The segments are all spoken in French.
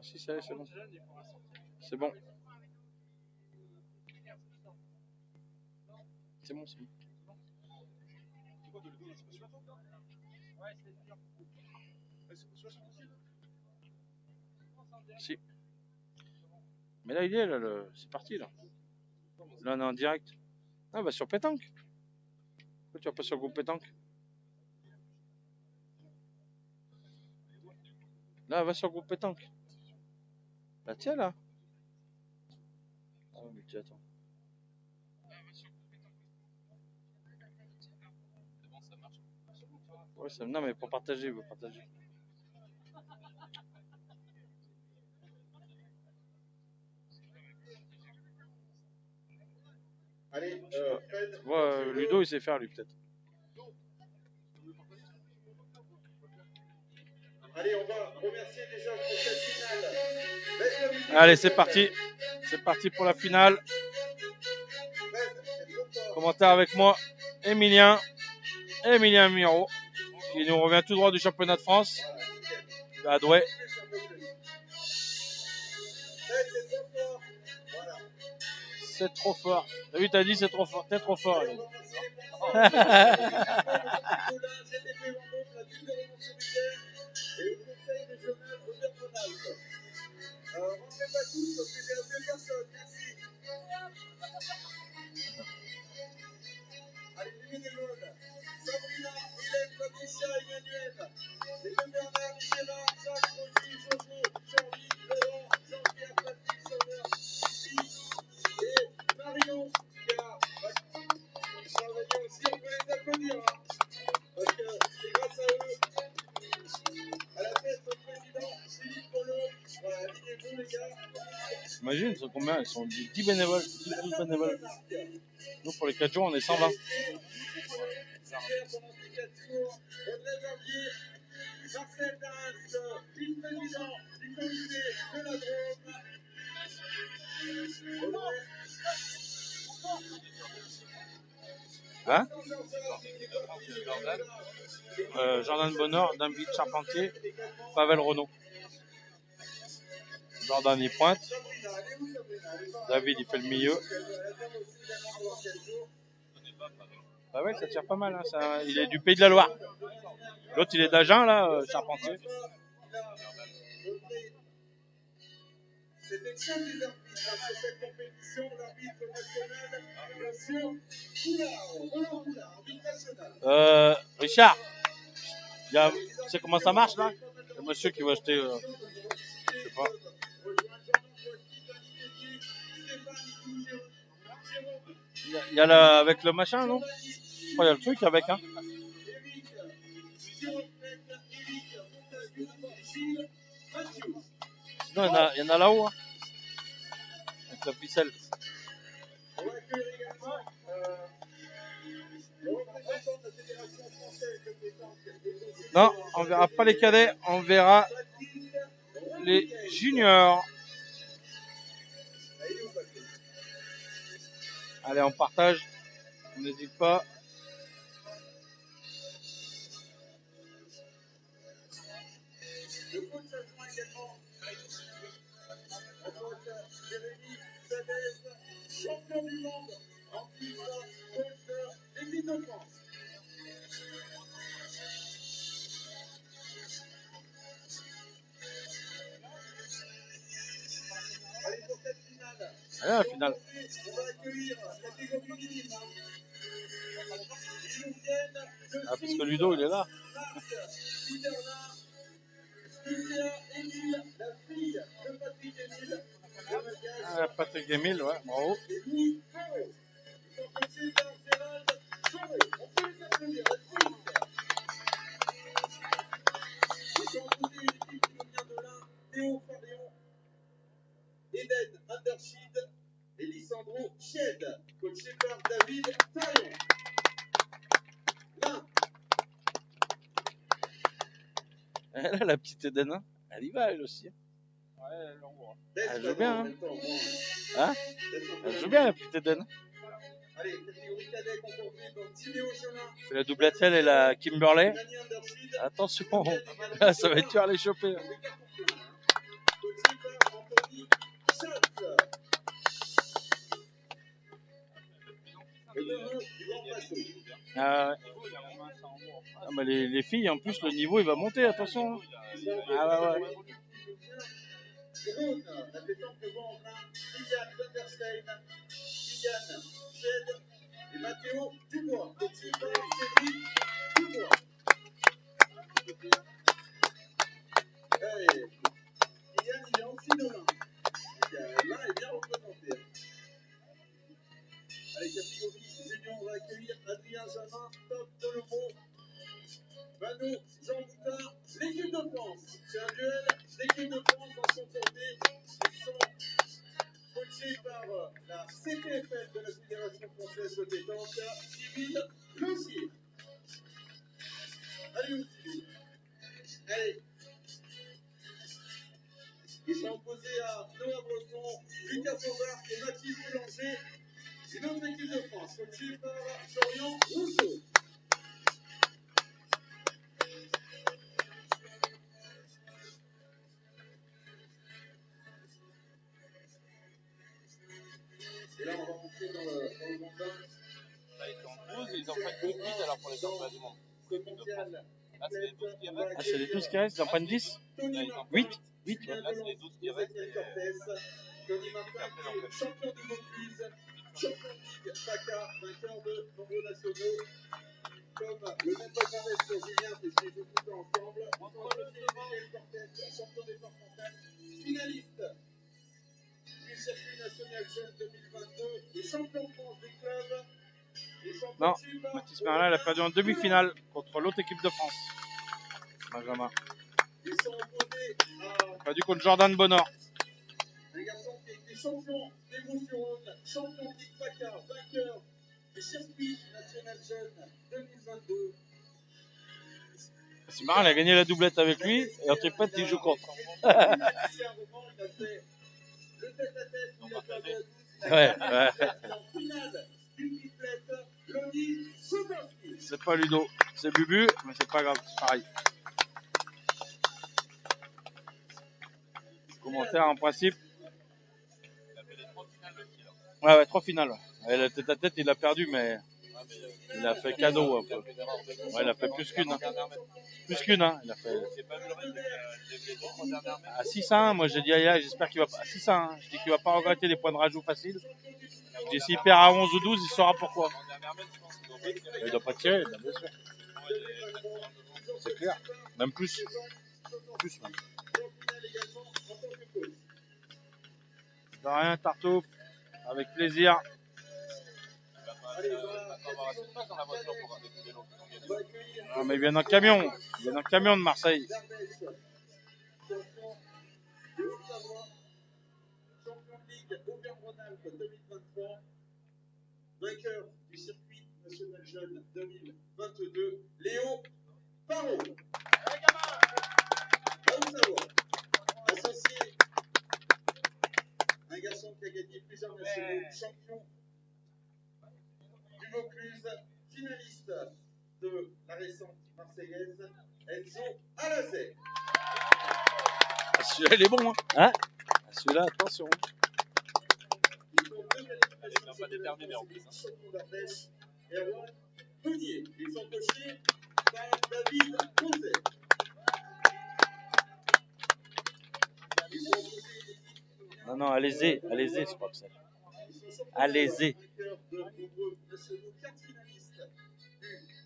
Ah, si, ça y est, c'est bon. C'est bon. C'est bon, c'est bon. Si. Mais là, il est, là, c'est parti, là. Là, on est en direct. Ah, bah sur pétanque. Pourquoi tu vas pas sur le groupe pétanque? Là, va sur le groupe pétanque. Bah tiens, là. Ah, mais tu attends. Ouais, non, mais pour partager, vous partagez. Allez, Ludo, il sait faire, lui, peut-être. Allez, on va remercier déjà pour cette finale. Allez, c'est parti. C'est parti pour la finale. Commentaire avec moi, Emilien Miro, qui nous revient tout droit du championnat de France, à Douai. C'est trop fort. T'as vu, t'as dit c'est trop fort. T'es trop fort. Allez, Sabrina, Hélène, Patricia, Emmanuel, les deux Bernard, Gérard, Jacques, Roger, Jojo, Jean-Louis, Laurent, Jean-Pierre, Patrick, Sauveur, Lucie et Marion, qui a travaillé aussi. On peut les applaudir, hein, parce que c'est grâce à eux, à la tête au président Philippe Polo. Voilà, alignez-vous, les gars. Imagine, ils sont combien? Ils sont 10 bénévoles, 12 bénévoles. Nous, pour les 4 jours, on est 120. Marcel Darras, vice-président du comité de la Hein? Jordan Bonheur, David Charpentier, Pavel Renaud. Jordan il pointe. David il fait le milieu. Bah ouais, ça tire pas mal. Hein. Il est du Pays de la Loire. L'autre il est d'Agen là, Charpentier. C'était chef des arbitres sur cette compétition, l'arbitre national, monsieur Coulard, arbitre national. Richard, tu sais comment ça marche là? Le monsieur qui va acheter, je sais pas. Il y a avec le machin, non? Je crois qu'il y a le truc avec, hein. Non, il y en a là-haut, hein. Avec la ficelle. Non, on verra pas les cadets, on verra les juniors. Allez, on partage, on n'hésite pas. Le coach adjoint également, Jérémy Sadez, champion du monde en titre, coach de l'équipe de France. Allez, pour cette finale. Allez, la finale. On va accueillir la catégorie minime. Ah, parce que Ludo, il est là. Ah, Patrick Émile, ouais, bravo. Eden Undershed et Lissandro Chied, coaché par David Farion. Là, la petite Eden, hein, elle y va elle aussi. Ouais, l'envoie. Elle joue bien, hein. Hein? Elle joue bien la petite Eden. Allez, catégorie cadet composée donc Timéo Jolin. C'est la doublette elle et la Kimberley. Attention, ça va être dur à les choper. le neveu du grand Passo. Ah, mais les filles, en plus, le niveau il va monter, attention. Ah ouais. Drone, la pétanque de vent en main, Liliane Vanderstein, Liliane Jed et Mathéo Dubois. Coaché par Cédric Dubois. Allez, Liliane, il est en finolin. L'un est bien représenté. Allez, catégorie junior, on va accueillir Adrien Jamin, Top Delevaux, Manu Jean Boutard, l'équipe de France. C'est un duel, l'équipe de France dans son portée. Ils sont coachés par la CPFL de la Fédération Française de Pétanque, Cyril Lossier. Allez, où Cyril? Allez. Ils sont opposés à Noah Breton, Lucas Fauvard et Mathilde Boulanger. Une autre équipe de France, coachée par Florian Rousseau. Et là, on va rentrer dans le mandat. Là, ils sont en 12 et ils en prennent plus de 10 alors pour les championnats du monde. Là, c'est les 12 qui restent. Ah, c'est les 12 qui restent, ils en prennent 10? 8? 8, ouais. Là, c'est les 12 qui restent. Tony Martin, champion du Vaucluse, champion de Ligue PACA, vainqueur de nombreux nationaux, comme le même palmarès pour Julien, puisqu'ils jouent tout ensemble. Entre le Michel Cortez, champion des Portes-Montagnes, finaliste du circuit national jeune 2022 et champion de France des clubs. Non, Mathis Merlin, il a perdu en demi-finale contre l'autre équipe de France. Benjamin. Ils sont opposés Il a perdu contre Jordan Bonheur. un garçon qui a été champion des Bouches-du-Rhône, champion de Ligue PACA, vainqueur du circuit national jeune 2022. C'est marrant, il a gagné la doublette avec lui et en tripette, il joue contre. Il a fait le tête-à-tête où il a perdu à 12. Ouais. En finale d'une triplette, Loni Soberski. C'est pas Ludo, c'est Bubu, mais c'est pas grave, c'est pareil. Commentaire en principe. Ouais, 3 finales. Ouais, la tête à tête, il a perdu, mais il a fait cadeau un peu. Ouais, il a fait plus qu'une. Hein. Plus qu'une, hein. Il a fait. À 6-1, moi j'ai dit Aya, j'espère qu'il va pas. À 6-1, hein. Je dis qu'il va pas regretter les points de rajout faciles. Je dis s'il perd à 11 ou 12, il saura pourquoi. Il doit pas tirer, bien sûr. C'est clair. Même plus. Plus même. De rien, Tartou. Avec plaisir. Ah, mais il vient d'un camion. Il vient d'un camion de Marseille. Champion de Ligue Auvergne-Rhône-Alpes 2023. Vainqueur du circuit national jeune 2022. Léo Parot. Haute-Savoie. Associé. Un garçon qui a gagné plusieurs nationaux. Champion du Vaucluse. Finaliste de la récente Marseillaise. Enzo Alazet. Celui-là, il est bon. Hein, celui-là, attention. Ils sont deux qualifications pas déterminés en plus. Champion d'Ardèche. Erwan Meunier. Ils sont coachés par David Posey. Non, allez-y, je crois que c'est. Allez-y.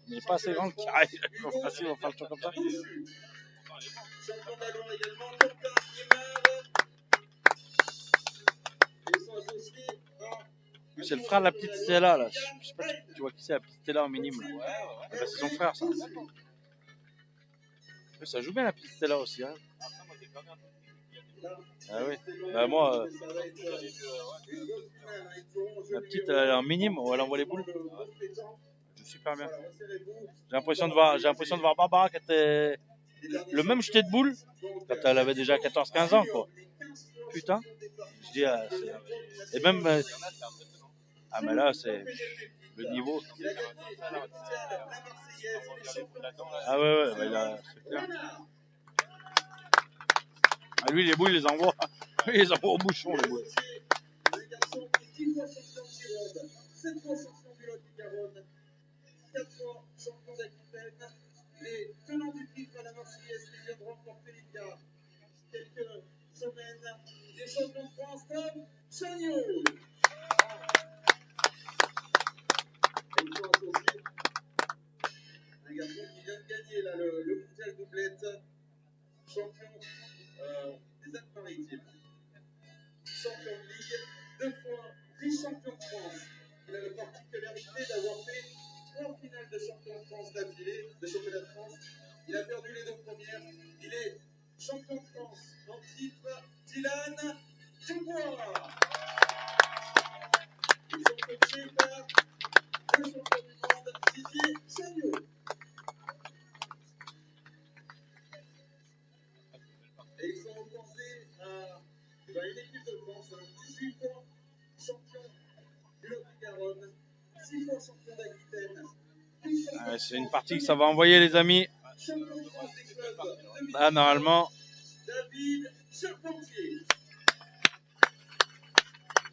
Il n'est pas assez grand qu'il arrive. Il faut facile, on va faire le tour comme ça. Champion d'Allemand également, Quentin Guimard. Ils sont associés à. C'est le frère de la petite Stella, là. Je sais pas si tu vois qui c'est, la petite Stella en minime. Là. Eh ben, c'est son frère, ça. Ça joue bien, la petite Stella aussi. Hein. Ah oui. Bah, moi, la petite, elle est en minime, où elle envoie les boules. Elle joue super bien. J'ai l'impression de voir Barbara qui était le même jeté de boules quand elle avait déjà 14-15 ans, quoi. Putain. Je dis, et même. Ah, mais là, c'est le niveau. Ah ouais, bah, c'est clair. Ah, lui, les boules, il les envoie. Lui, il les envoie au bouchon, les boules. du Lot-et-Garonne, 4 fois champion d'Aquitaine, les tenants du titre à la Marseillaise qui viennent remporter il y a quelques semaines, les champions de France, Tom Chagnon. Et ils sont associés à un garçon qui vient de gagner là, le mondial doublette, champion des Alpes-Maritimes, champion de Ligue, 2 fois vice-champion de France. Il a la particularité d'avoir fait 3 finales de champion de France d'affilée, de championnat de France. Il a perdu les 2 premières. Il est champion de France en titre, Dylan Dubois. Ils sont coachés par le champion du monde, Didier Chagnot. Et ils sont opposés à une équipe de France, 18 fois champion du Lot-et-Garonne, 6 fois champion d'Aquitaine. C'est une partie que ça va envoyer, les amis. Champion de France des clubs, Là, normalement. David Charpentier.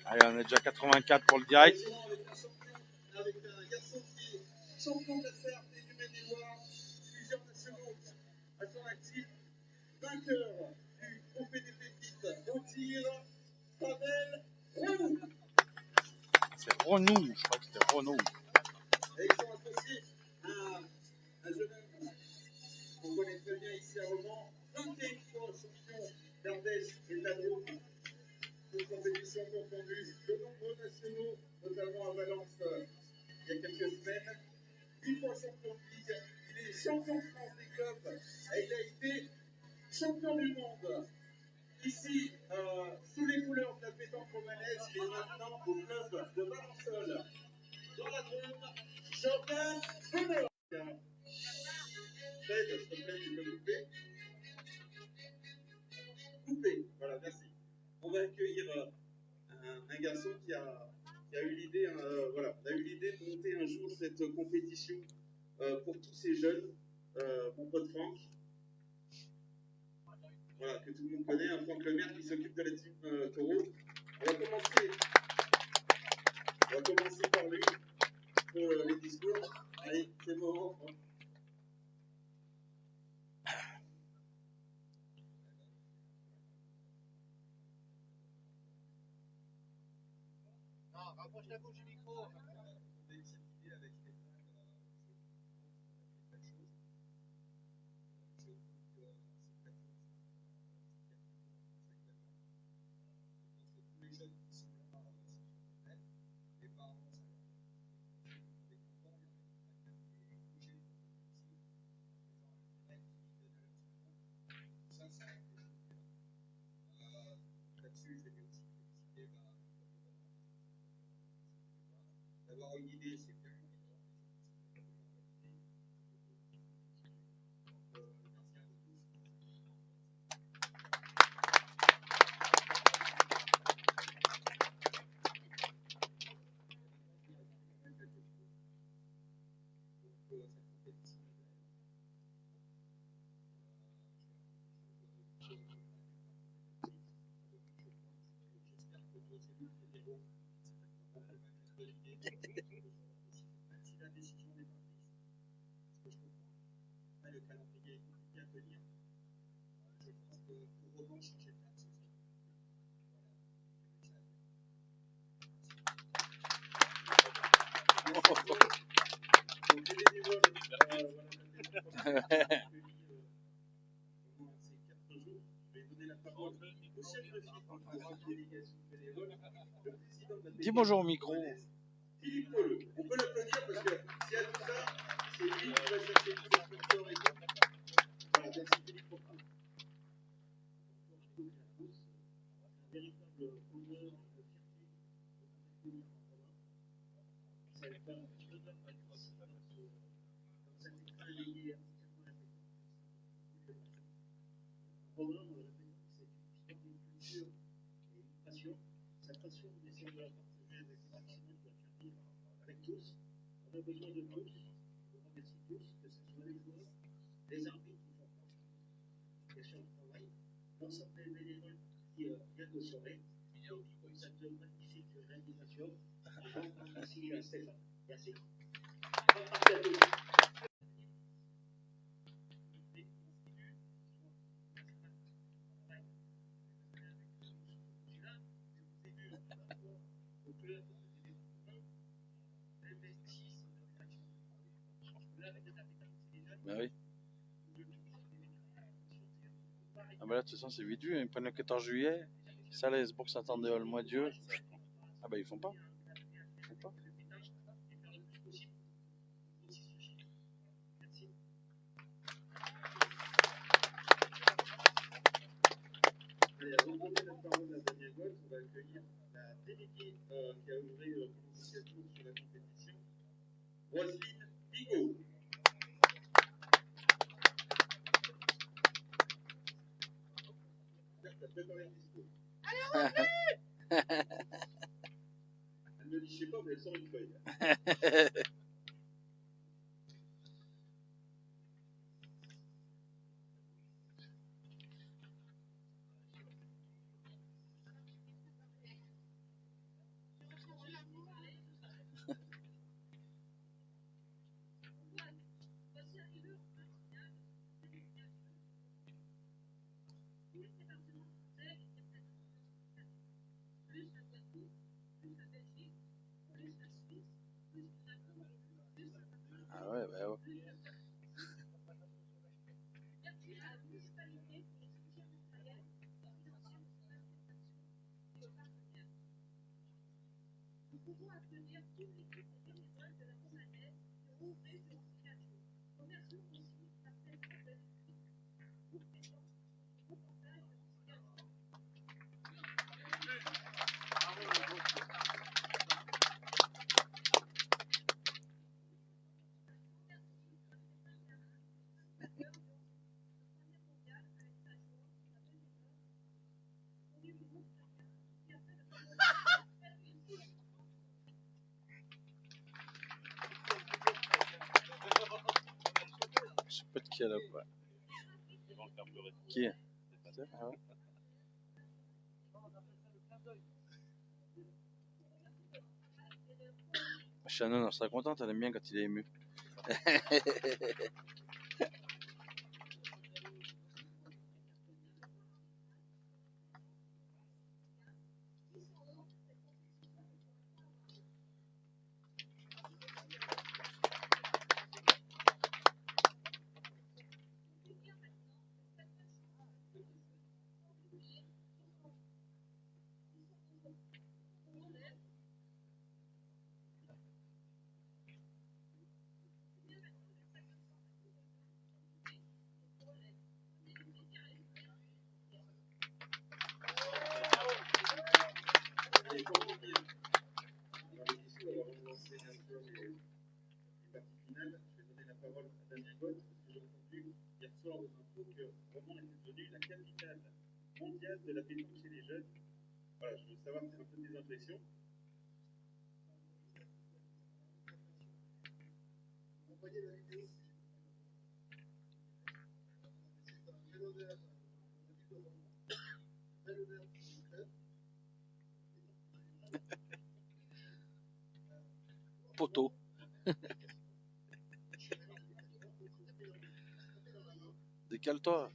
Allez, on est déjà 84 pour le direct. Avec un garçon qui est champion de la CRT du Maine-et-Loire, plusieurs nationaux à son actif, vainqueur du trophée des pépites au tir, Pavel Renou. C'est Renou, je crois que c'était Renou. Et ils sont associés à un jeune homme qu'on connaît très bien ici à Romans, 21 fois champion d'Ardèche et de la Drôme, toutes compétitions confondues, de nombreux nationaux, notamment à Valence il y a quelques semaines, 8 fois champion de Ligue, il est champion de France des clubs, et il a été champion du monde. Ici, sous les couleurs de la pétanque romanaise, il est maintenant au club de Valençol. Dans la Drôme, Jordan Benoît. Fred, s'il te plaît, tu peux couper. Couper, voilà, merci. On va accueillir un garçon qui a eu l'idée, voilà, on a eu l'idée de monter un jour cette compétition pour tous ces jeunes, mon pote Franck, voilà, que tout le monde connaît, Franck Lemaire qui s'occupe de la team Taureau. On va commencer par lui pour les discours. Allez, c'est le moment. Non, rapproche la bouche du micro. D'avoir une idée, c'est bien. Dis bonjour au micro. Philippe Paul, on peut l'applaudir parce que s'il y a tout ça, c'est lui qui va chercher tous les sponsors et tout. Voilà, merci Philippe pour ça. Un véritable honneur, fierté, ça va être un honneur à être dans cet écran lié entièrement à la pétanque. Romain, c'est une histoire, une culture et une passion. Sa passion, on essaie de la partager avec le maximum de la famille, avec tous. On a besoin de tous. Je vous remercie tous, que ce soit les joueurs, les arbitres qui font partie du travail, l'ensemble des bénévoles qui viennent aux soirées, et pour cette magnifique réalisation. Je pense ici à Stéphane. Merci. Bonne partie à tous. Bah oui. Ah bah là, de toute façon, c'est vite vu. Ils prennent le 14 juillet. Ça, les pour que s'attendait le mois de Dieu. Ah bah, ils font pas. Ils font pas. Allez, avant de donner la parole à Daniel Gold, on va accueillir la déléguée qui a œuvré pendant 17 jours sur la compétition, Roselyne Bigot. Certes, t'as préparé un discours. Elle me dit, je sais pas, mais elle sort une feuille. Ah ouais, bah ouais. Je sais pas de qui elle a pas. Qui est ah ouais. Shannon, elle sera contente, elle aime bien quand il est ému. Allez, pour finir, dans les discours, avant de lancer bien sûr les parties finales, je vais donner la parole à Daniel Gold, parce que j'ai entendu hier soir aux infos que Romans était devenue la capitale mondiale de la pétanque chez les jeunes. Voilà, je veux savoir un peu tes impressions. Envoyez la vidéo. C'est un bel honneur pour le bel honneur pour le club. Poteau. Décale-toi.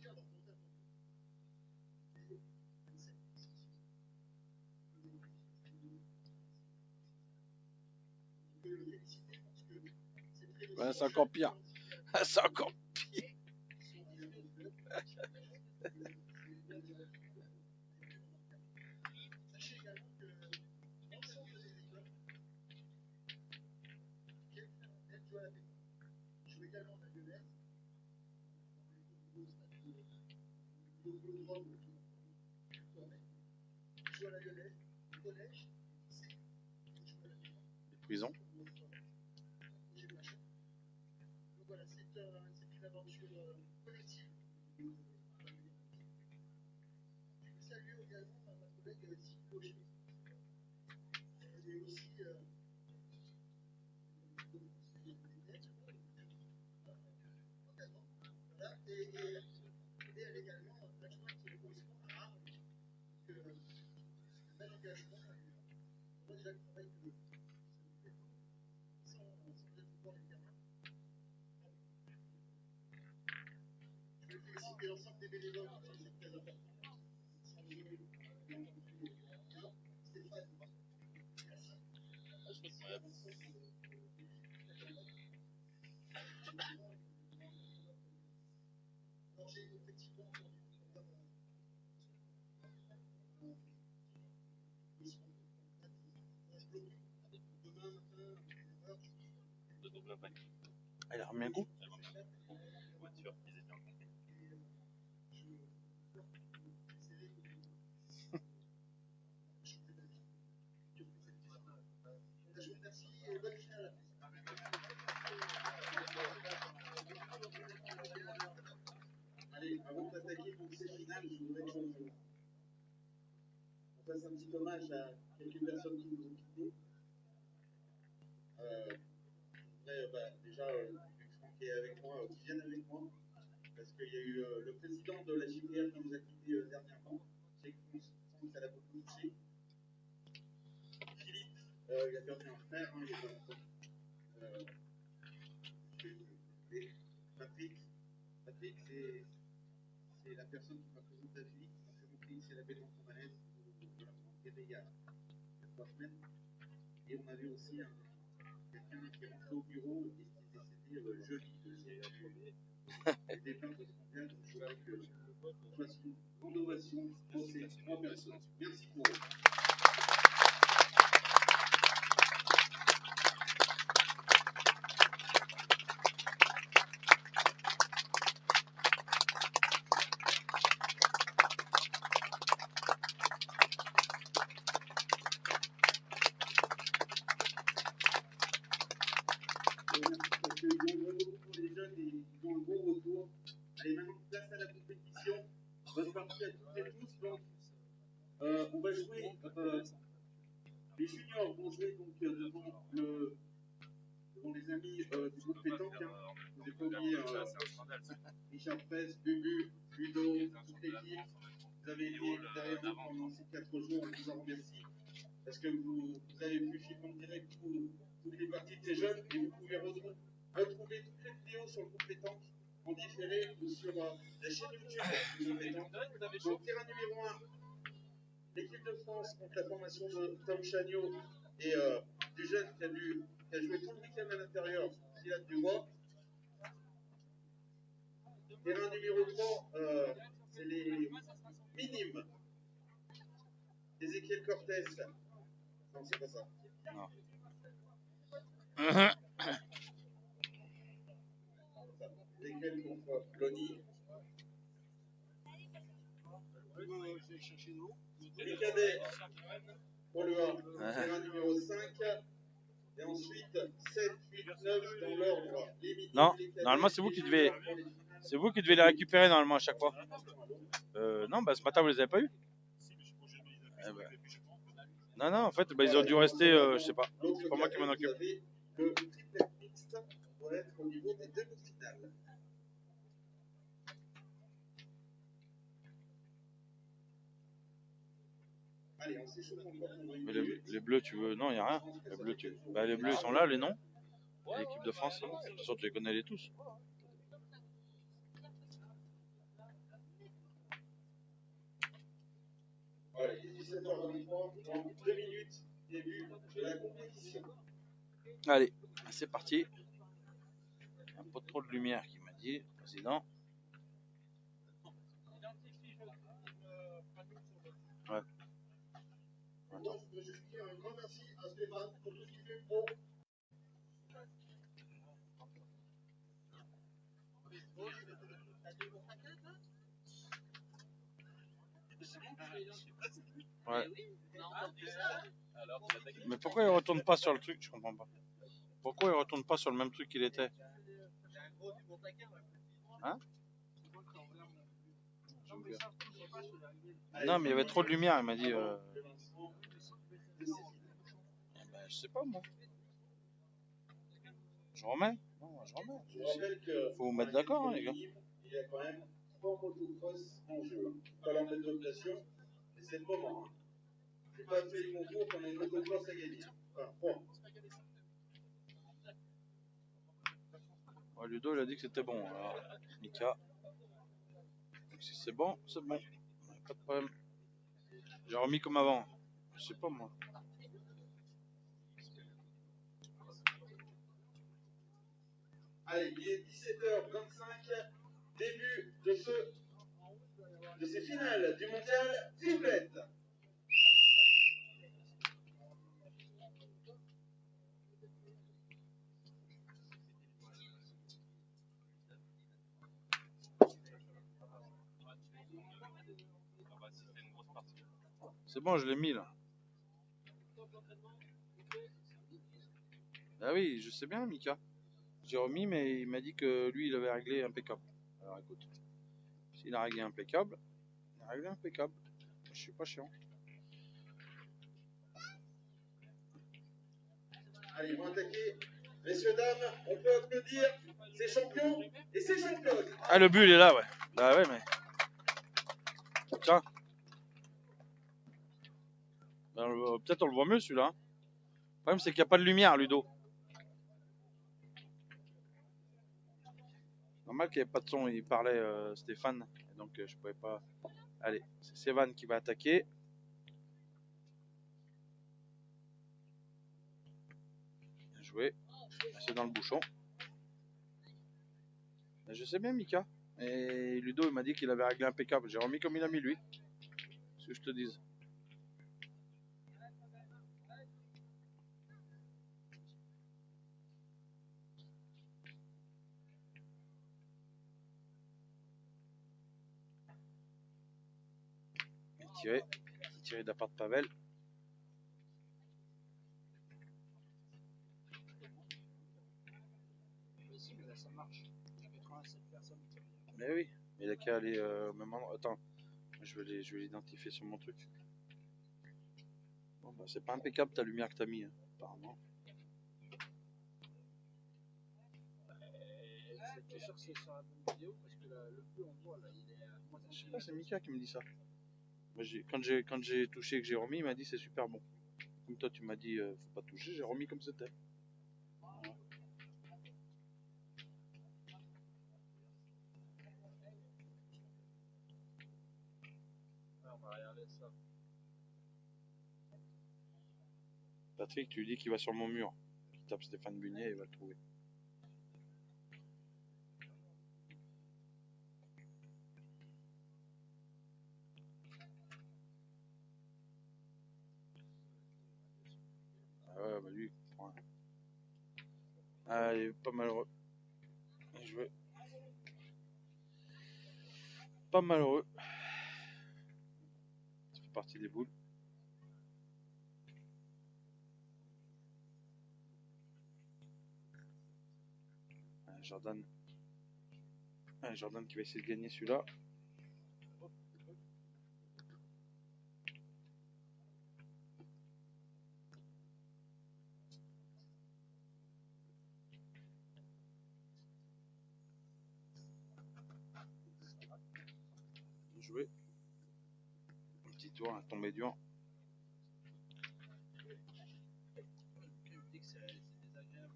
Ouais, c'est encore pire. C'est encore pire. Sachez également que l'ensemble des écoles viennent jouer à la pétanque. Ils jouent également à la lyonnaise. Ils jouent à la lyonnaise, au collège, au lycée, ils jouent à la pétanque. Les prisons. Donc voilà, c'est une aventure collective. Je veux saluer également ma collègue Sylvie Locher. Elle est aussi voilà, et elle est également l'adjointe de commission à Arles. Donc, un bel engagement. Moi, déjà, le travail que sans féliciter l'ensemble des bénévoles qui sont très importants. Elle a remis un coup. Allez, avant d'attaquer donc ces finales, je voudrais qu'on fasse un petit hommage à quelques personnes qui nous ont quittés. Déjà, Franck est avec moi, qui viennent avec moi, parce qu'il y a eu le président de la JPR qui nous a quittés dernièrement. Je sais que ça l'a beaucoup touché. Philippe, il a perdu un frère, il est pas longtemps. Patrick, c'est la personne qui m'a présenté à Philippe, qui m'a fait monter ici à la baie de Montmartre, il y a 3 semaines. Et on avait aussi quelqu'un qui est rentré au bureau et qui est décédé jeudi de des plaintes de scandale. Donc je voudrais que on fasse une grande ovation pour ces 3 personnes. Merci pour eux. Parce qu'ils ont beaucoup pour les jeunes et ils ont un bon retour. Allez, maintenant, place à la compétition. Bonne partie à toutes et tous. Donc, on va jouer. Les juniors vont jouer donc devant les amis du groupe pétanque. Vous n'avez pas oublié Richard Press, Bubu, Ludo, toute l'équipe. Vous avez été derrière nous pendant ces 4 jours. On vous en remercie. Parce que vous avez pu suivre en direct toutes les parties de ces jeunes et vous pouvez retrouver toutes les vidéos sur le groupe pétanque en différé ou sur la chaîne YouTube du groupe pétanque. Donc, terrain numéro 1, l'équipe de France contre la formation de Tom Chagnot et du jeune qui a joué tout le week-end à l'intérieur, Dylan Dubois. Terrain numéro 3, c'est les minimes. Ezequiel Cortés. Non, c'est pas ça. Non. Ezequiel contre Loni. Les cadets pour le 1, terrain numéro 5. Et ensuite 7, 8, 9 dans l'ordre. Non, normalement c'est vous qui devez les récupérer normalement à chaque fois. Non, bah ce matin vous les avez pas eu. Non, en fait, ils ont dû rester, je sais pas. C'est pas moi qui m'en occupe. Le triplette mixte doit être au niveau des demi-finales. Allez, on s'échauffe encore. Mais les bleus, tu veux? Non, il n'y a rien. Les bleus, les bleus, ils sont là, les noms. L'équipe de France, de toute façon, tu les connais les tous. Allez, 17h23, dans 2 minutes, début de la compétition. Allez, c'est parti. Il n'y a pas trop de lumière qui m'a dit, le président. Ouais. Moi, je voudrais juste dire un grand merci à Stéphane pour tout ce qu'il fait pour. Ouais. Mais pourquoi il retourne pas sur le truc? Je comprends pas. Pourquoi il retourne pas sur le même truc qu'il était? Hein? Non, mais il y avait trop de lumière, il m'a dit. Je sais pas, moi. Je remets? Non, je remets. Je rappelle que. Faut vous mettre d'accord, hein, les gars. Il y a quand même 3 motocross en jeu. Pas leur mettre de pression, mais c'est le moment. Hein. C'est pas tous les concours qu'on a une motocross à gagner. Enfin, 3. Ludo, il a dit que c'était bon. Alors, Mika. Donc, si c'est bon, c'est bon. Pas de problème. J'ai remis comme avant. Je sais pas moi. Allez, il est 17h25, début de ces finales du mondial triplette. C'est bon, je l'ai mis là. Ah oui, je sais bien, Mika. J'ai remis, mais il m'a dit que lui, il avait réglé impeccable. Alors écoute, s'il a réglé impeccable, il a réglé impeccable. Je suis pas chiant. Allez, ils vont attaquer. Messieurs, dames, on peut applaudir ces champions et ces championnes. Ah, le but, il est là, ouais. Bah ouais, mais. Tiens. Ben, peut-être on le voit mieux celui-là. Le problème, c'est qu'il n'y a pas de lumière, Ludo. Normal qu'il n'y ait pas de son, il parlait Stéphane. Et donc, je pouvais pas. Allez, c'est Sévan qui va attaquer. Bien joué. C'est dans le bouchon. Je sais bien, Mika. Et Ludo, il m'a dit qu'il avait réglé impeccable. J'ai remis comme il a mis lui. Ce que je te dise. Tiré de la part de Pavel. Mais oui, il a qu'à aller au même endroit. Attends, je vais l'identifier sur mon truc. Bon, bah, c'est pas impeccable ta lumière que t'as mis, hein, apparemment. T'es sûr que c'est sur la bonne vidéo parce que le bleu on voit là, il est à moins Je sais pas, c'est Mika qui me dit ça. Moi, quand j'ai touché et que j'ai remis, il m'a dit c'est super bon. Comme toi, tu m'as dit faut pas toucher, j'ai remis comme c'était. on va regarder ça. Patrick, tu lui dis qu'il va sur mon mur. Il tape Stéphane Bunier et il va le trouver. Ah ouais, bah lui, ouais. Ah, il est pas malheureux. Bien joué. Pas malheureux. Ça fait partie des boules. Jordan. Jordan qui va essayer de gagner celui-là. Bien joué. Un petit tour, un tombé dur. Il me dit que c'est désagréable.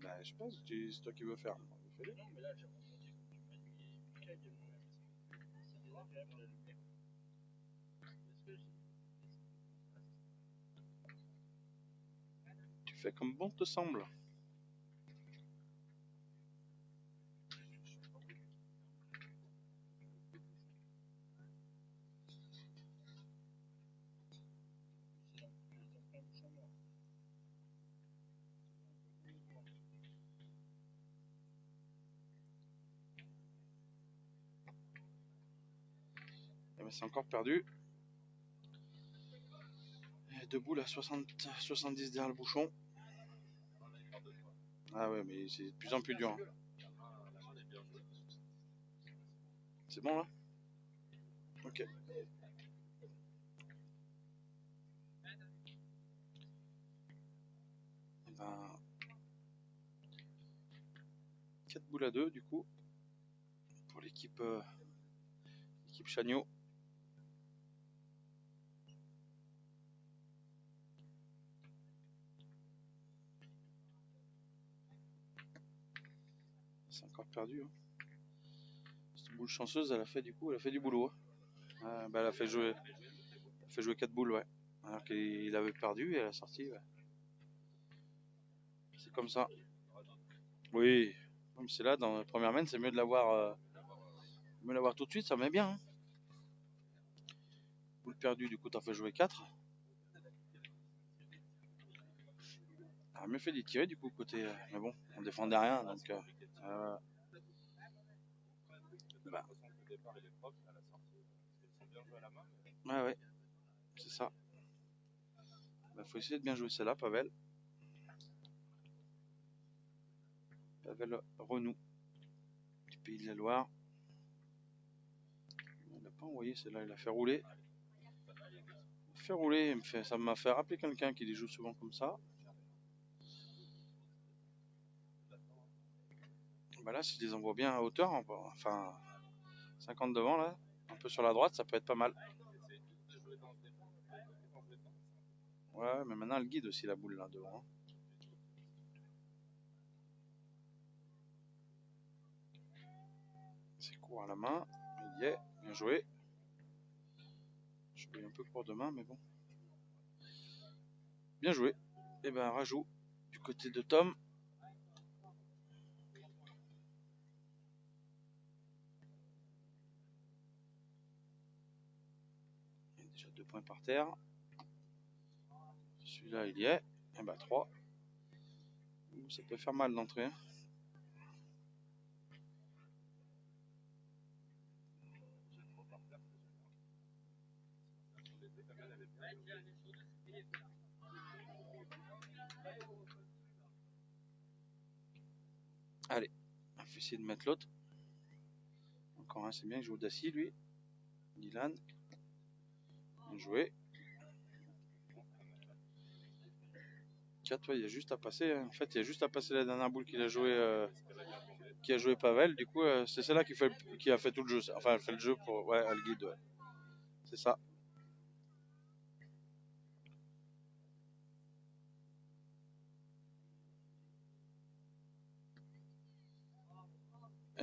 Bah, je sais pas, c'est toi qui veux faire. Fais-le. Non, mais là j'ai ressenti comme tu m'as dit, Mika, il y a c'est désagréable la lumière. Est-ce que Tu fais comme bon te semble. Eh ben, c'est encore perdu. Et debout là, 70 derrière le bouchon. Ah ouais, mais c'est de plus en plus dur. Hein. C'est bon là? Ok. Et ben, 4 boules à 2 du coup pour l'équipe Chagnot. C'est encore perdu. Hein. Cette boule chanceuse, elle a fait du boulot. Hein. Bah, elle a fait jouer 4 boules, ouais. Alors qu'il avait perdu et elle a sorti. Ouais. C'est comme ça. Oui. C'est là, dans la première main, c'est mieux de l'avoir tout de suite, ça met bien. Hein. Boule perdue, du coup, t'as fait jouer 4. Ah, mieux fait d'y tirer, du coup, côté. Mais bon, on défendait rien, donc. Bah. Ouais, c'est ça. Bah, faut essayer de bien jouer celle-là, Pavel. Pavel Renou, du Pays de la Loire. Il n'a pas envoyé celle-là, il a fait rouler. Ça m'a fait rappeler quelqu'un qui les joue souvent comme ça. Bah là, si je les envoie bien à hauteur, enfin 50 devant là, un peu sur la droite, ça peut être pas mal. Ouais, mais maintenant elle guide aussi la boule là devant. Hein. C'est court à la main, il y est, bien joué. Je suis un peu court de main, mais bon. Bien joué. Et ben rajout du côté de Tom. Il y a déjà 2 points par terre. Celui-là il y est. Et ben 3. Ça peut faire mal d'entrer. Hein. Allez, on va essayer de mettre l'autre. Encore un, c'est bien, il joue Daci lui. Dylan. Bien joué. 4, ouais, il y a juste à passer. Hein. En fait, il y a juste à passer la dernière boule qu'il a joué. Qui a joué Pavel, du coup, c'est celle-là qui a fait tout le jeu. Enfin, elle fait le jeu pour. Ouais, elle guide, ouais. C'est ça.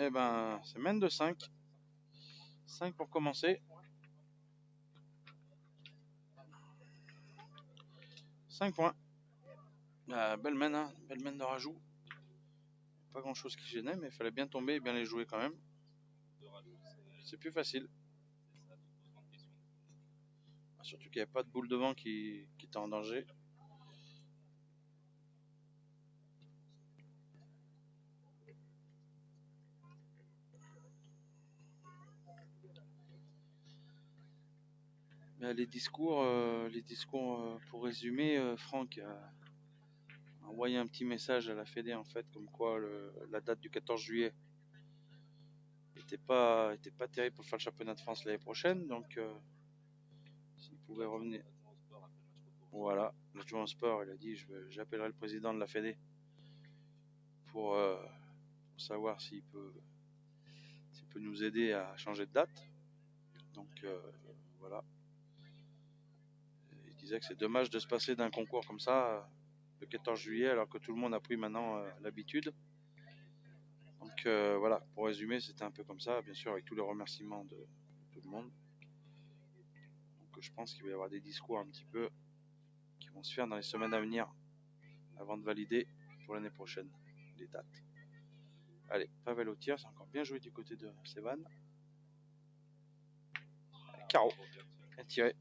Eh ben, c'est main de 5. 5 pour commencer. 5 points. Belle main, hein. Belle main de rajout. Pas grand chose qui gênait, mais il fallait bien tomber et bien les jouer quand même. C'est plus facile. Surtout qu'il n'y avait pas de boule devant qui était en danger. Mais les discours, pour résumer, Franck a envoyé un petit message à la Fédé en fait, comme quoi la date du 14 juillet était pas terrible pour faire le championnat de France l'année prochaine, donc s'il pouvait revenir. Voilà, l'adjoint au sport, il a dit j'appellerai le président de la Fédé pour savoir s'il peut nous aider à changer de date. Donc voilà. Il disait que c'est dommage de se passer d'un concours comme ça le 14 juillet alors que tout le monde a pris maintenant l'habitude. Donc voilà, pour résumer, c'était un peu comme ça, bien sûr avec tous les remerciements de tout le monde. Donc je pense qu'il va y avoir des discours un petit peu qui vont se faire dans les semaines à venir avant de valider pour l'année prochaine les dates. Allez, Pavel au tir, c'est encore bien joué du côté de Sévan. Carreau, bien tiré.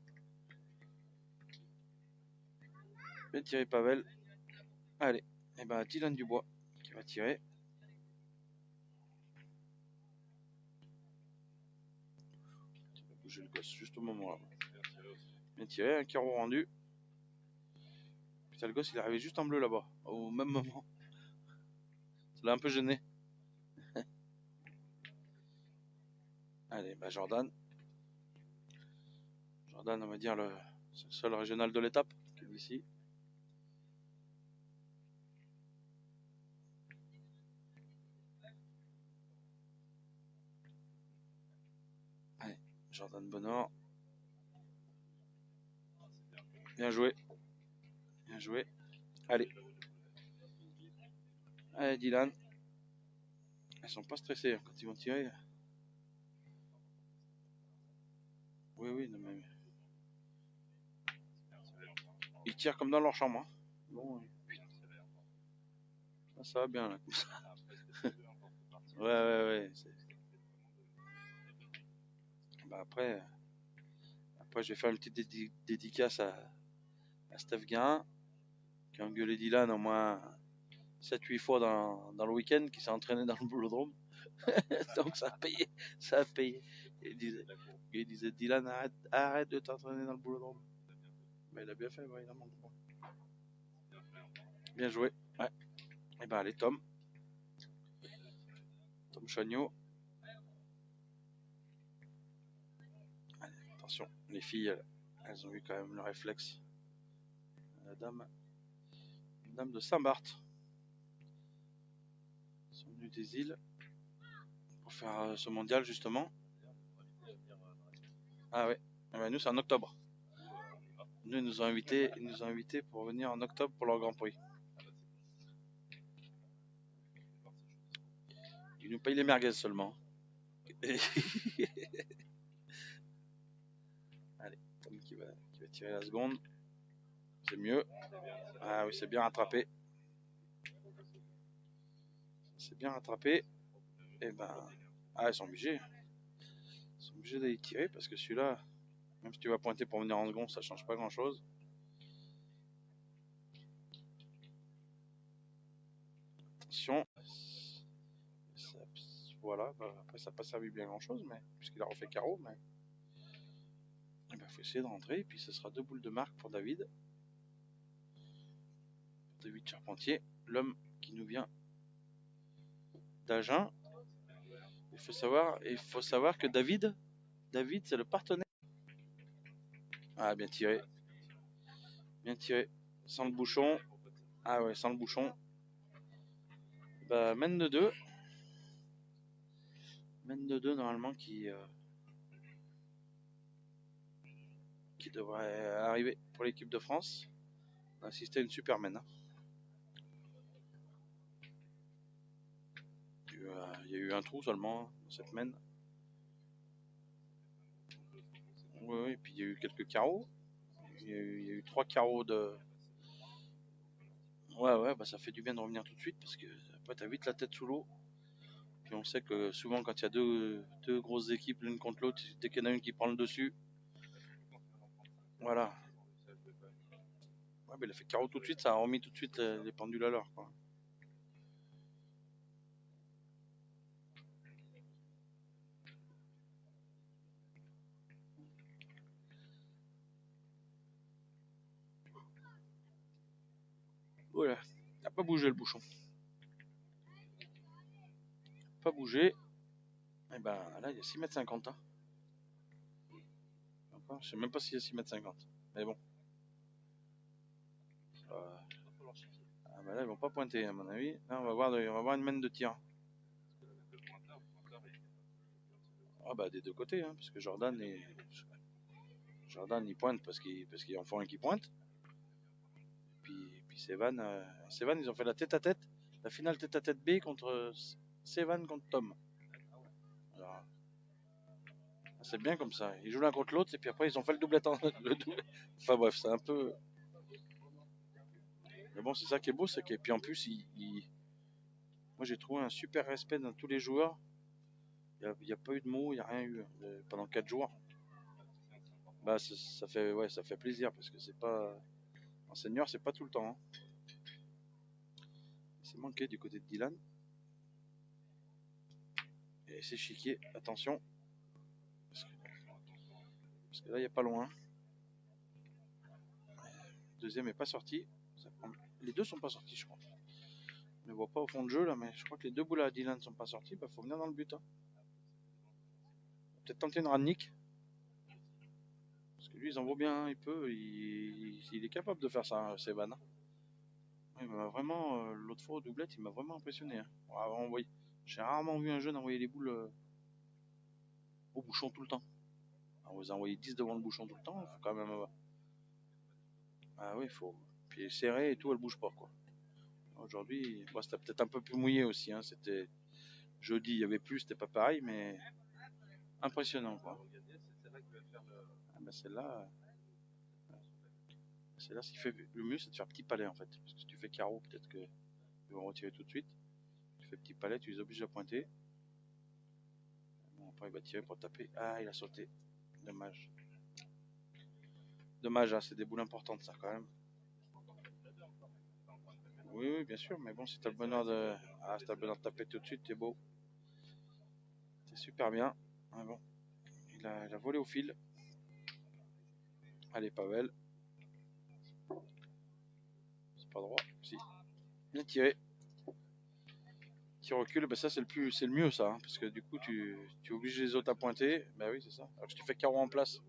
Bien tiré Pavel. Allez, et ben Dylan Dubois qui va tirer. Il va bouger le gosse juste au moment là. Bien tiré, un carreau rendu. Putain, le gosse il est arrivé juste en bleu là-bas, au même moment. Ça l'a un peu gêné. Allez, bah Jordan. Jordan, on va dire le seul régional de l'étape qui est ici. Allez, Jordan Bonheur. Bien joué. Bien joué. Allez. Allez, Dylan. Ils sont pas stressés hein, quand ils vont tirer. Oui, oui, non, mais ils tirent comme dans leur chambre. Hein. Bon, ça va bien là. Ouais, ouais, ouais. Bah, après, je vais faire une petite dédicace à Steph Guérin, qui a engueulé Dylan au moins 7-8 fois dans le week-end, qui s'est entraîné dans le boulodrome. Donc ça a payé, ça a payé. Il disait Dylan, arrête de t'entraîner dans le boulodrome. Mais il a bien fait, ouais, il a manqué. Bien joué. Ouais. Et ben allez, Tom Chagnot. Allez, attention, les filles, elles ont eu quand même le réflexe. La dame de Saint-Barth. Ils sont venus des îles pour faire ce mondial justement. Ah ouais. Eh ben, nous c'est en octobre. Nous ils nous ont invités pour venir en octobre pour leur Grand Prix. Ils nous payent les merguez seulement. Allez, Tom qui va tirer la seconde. C'est mieux. Ah oui, c'est bien rattrapé. C'est bien rattrapé. Et ben, ils sont obligés. Ils sont obligés d'aller tirer parce que celui-là, même si tu vas pointer pour venir en seconde, ça change pas grand-chose. Attention. Voilà, après ça n'a pas servi bien grand-chose, mais puisqu'il a refait carreau, mais il faut essayer de rentrer. Et puis ce sera 2 boules de marque pour David. David Charpentier, l'homme qui nous vient d'Agen. Il faut savoir que David c'est le partenaire. Ah, bien tiré. Bien tiré. Sans le bouchon. Ah ouais, sans le bouchon. Bah, mène de 2. Mène de 2 normalement qui devrait arriver pour l'équipe de France. On a assisté à une super mène. Hein. Il y a eu un trou seulement dans cette mène. Oui, et puis il y a eu quelques carreaux. Il y a eu 3 carreaux de. Ouais, bah ça fait du bien de revenir tout de suite parce que après t'as vite la tête sous l'eau. Puis on sait que souvent quand il y a deux grosses équipes l'une contre l'autre, dès qu'il y en a une qui prend le dessus. Voilà. Ouais, mais il a fait carreau tout de suite, ça a remis tout de suite les pendules à l'heure, quoi. Voilà. Il n'a pas bougé le bouchon. Pas bougé. Et ben là, il y a 6,50 m. Hein. Je sais même pas s'il y a 6,50 m. Mais bon. Ah bah là, ils vont pas pointer, à mon avis. Là, on va voir une mène de tir. Ah bah des deux côtés, hein, parce que Jordan il pointe parce qu'il en faut un qui pointe. Puis Sevan, ils ont fait la tête à tête, la finale tête à tête B contre Sevan contre Tom. Alors, c'est bien comme ça. Ils jouent l'un contre l'autre et puis après ils ont fait le doublette. Enfin bref, c'est un peu. Mais bon, c'est ça qui est beau, c'est que puis en plus, moi j'ai trouvé un super respect dans tous les joueurs. Il n'y a pas eu de mots, il n'y a rien eu pendant 4 jours. Bah ça fait plaisir parce que c'est pas en senior, c'est pas tout le temps. Hein. C'est manqué du côté de Dylan. Et c'est chiquier, attention. Parce que là, il n'y a pas loin. Le deuxième n'est pas sorti. Les deux sont pas sortis, je crois. Je ne vois pas au fond de jeu là, mais je crois que les 2 boules à Dylan ne sont pas sortis. Bah, faut venir dans le but. Hein. Peut-être tenter une Radnik. Parce que lui, ils en vaut bien. Hein. Il est capable de faire ça, Sevan. Hein. Il m'a vraiment, l'autre fois au doublette, il m'a vraiment impressionné. Hein. J'ai rarement vu un jeune envoyer les boules au bouchon tout le temps. Alors, vous envoyez 10 devant le bouchon tout le temps, il faut quand même. Ah oui, il faut. Puis serré et tout, elle bouge pas quoi. Aujourd'hui, c'était peut-être un peu plus mouillé aussi. Hein. C'était Jeudi, il y avait plus, c'était pas pareil, mais impressionnant, quoi. Ah, bah, celle-là, ce qui fait le mieux, c'est de faire petit palais, en fait. Parce que si tu fais carreau, peut-être qu'ils vont retirer tout de suite. Tu fais petit palais, tu les obliges à pointer. Bon, après, il va tirer pour taper. Ah, il a sauté. Dommage. Dommage, hein, c'est des boules importantes, ça, quand même. Oui, oui, bien sûr, mais bon, si t'as le bonheur de... Ah, si t'as le bonheur de taper tout de suite, t'es beau. C'est super bien. Ah, bon. Il a volé au fil. Allez, Pavel. C'est pas droit. Si. Bien tiré. Qui recule, bah ça c'est le mieux ça, hein, parce que du coup tu obliges les autres à pointer. Bah oui, c'est ça. Alors je te fais carreau en place.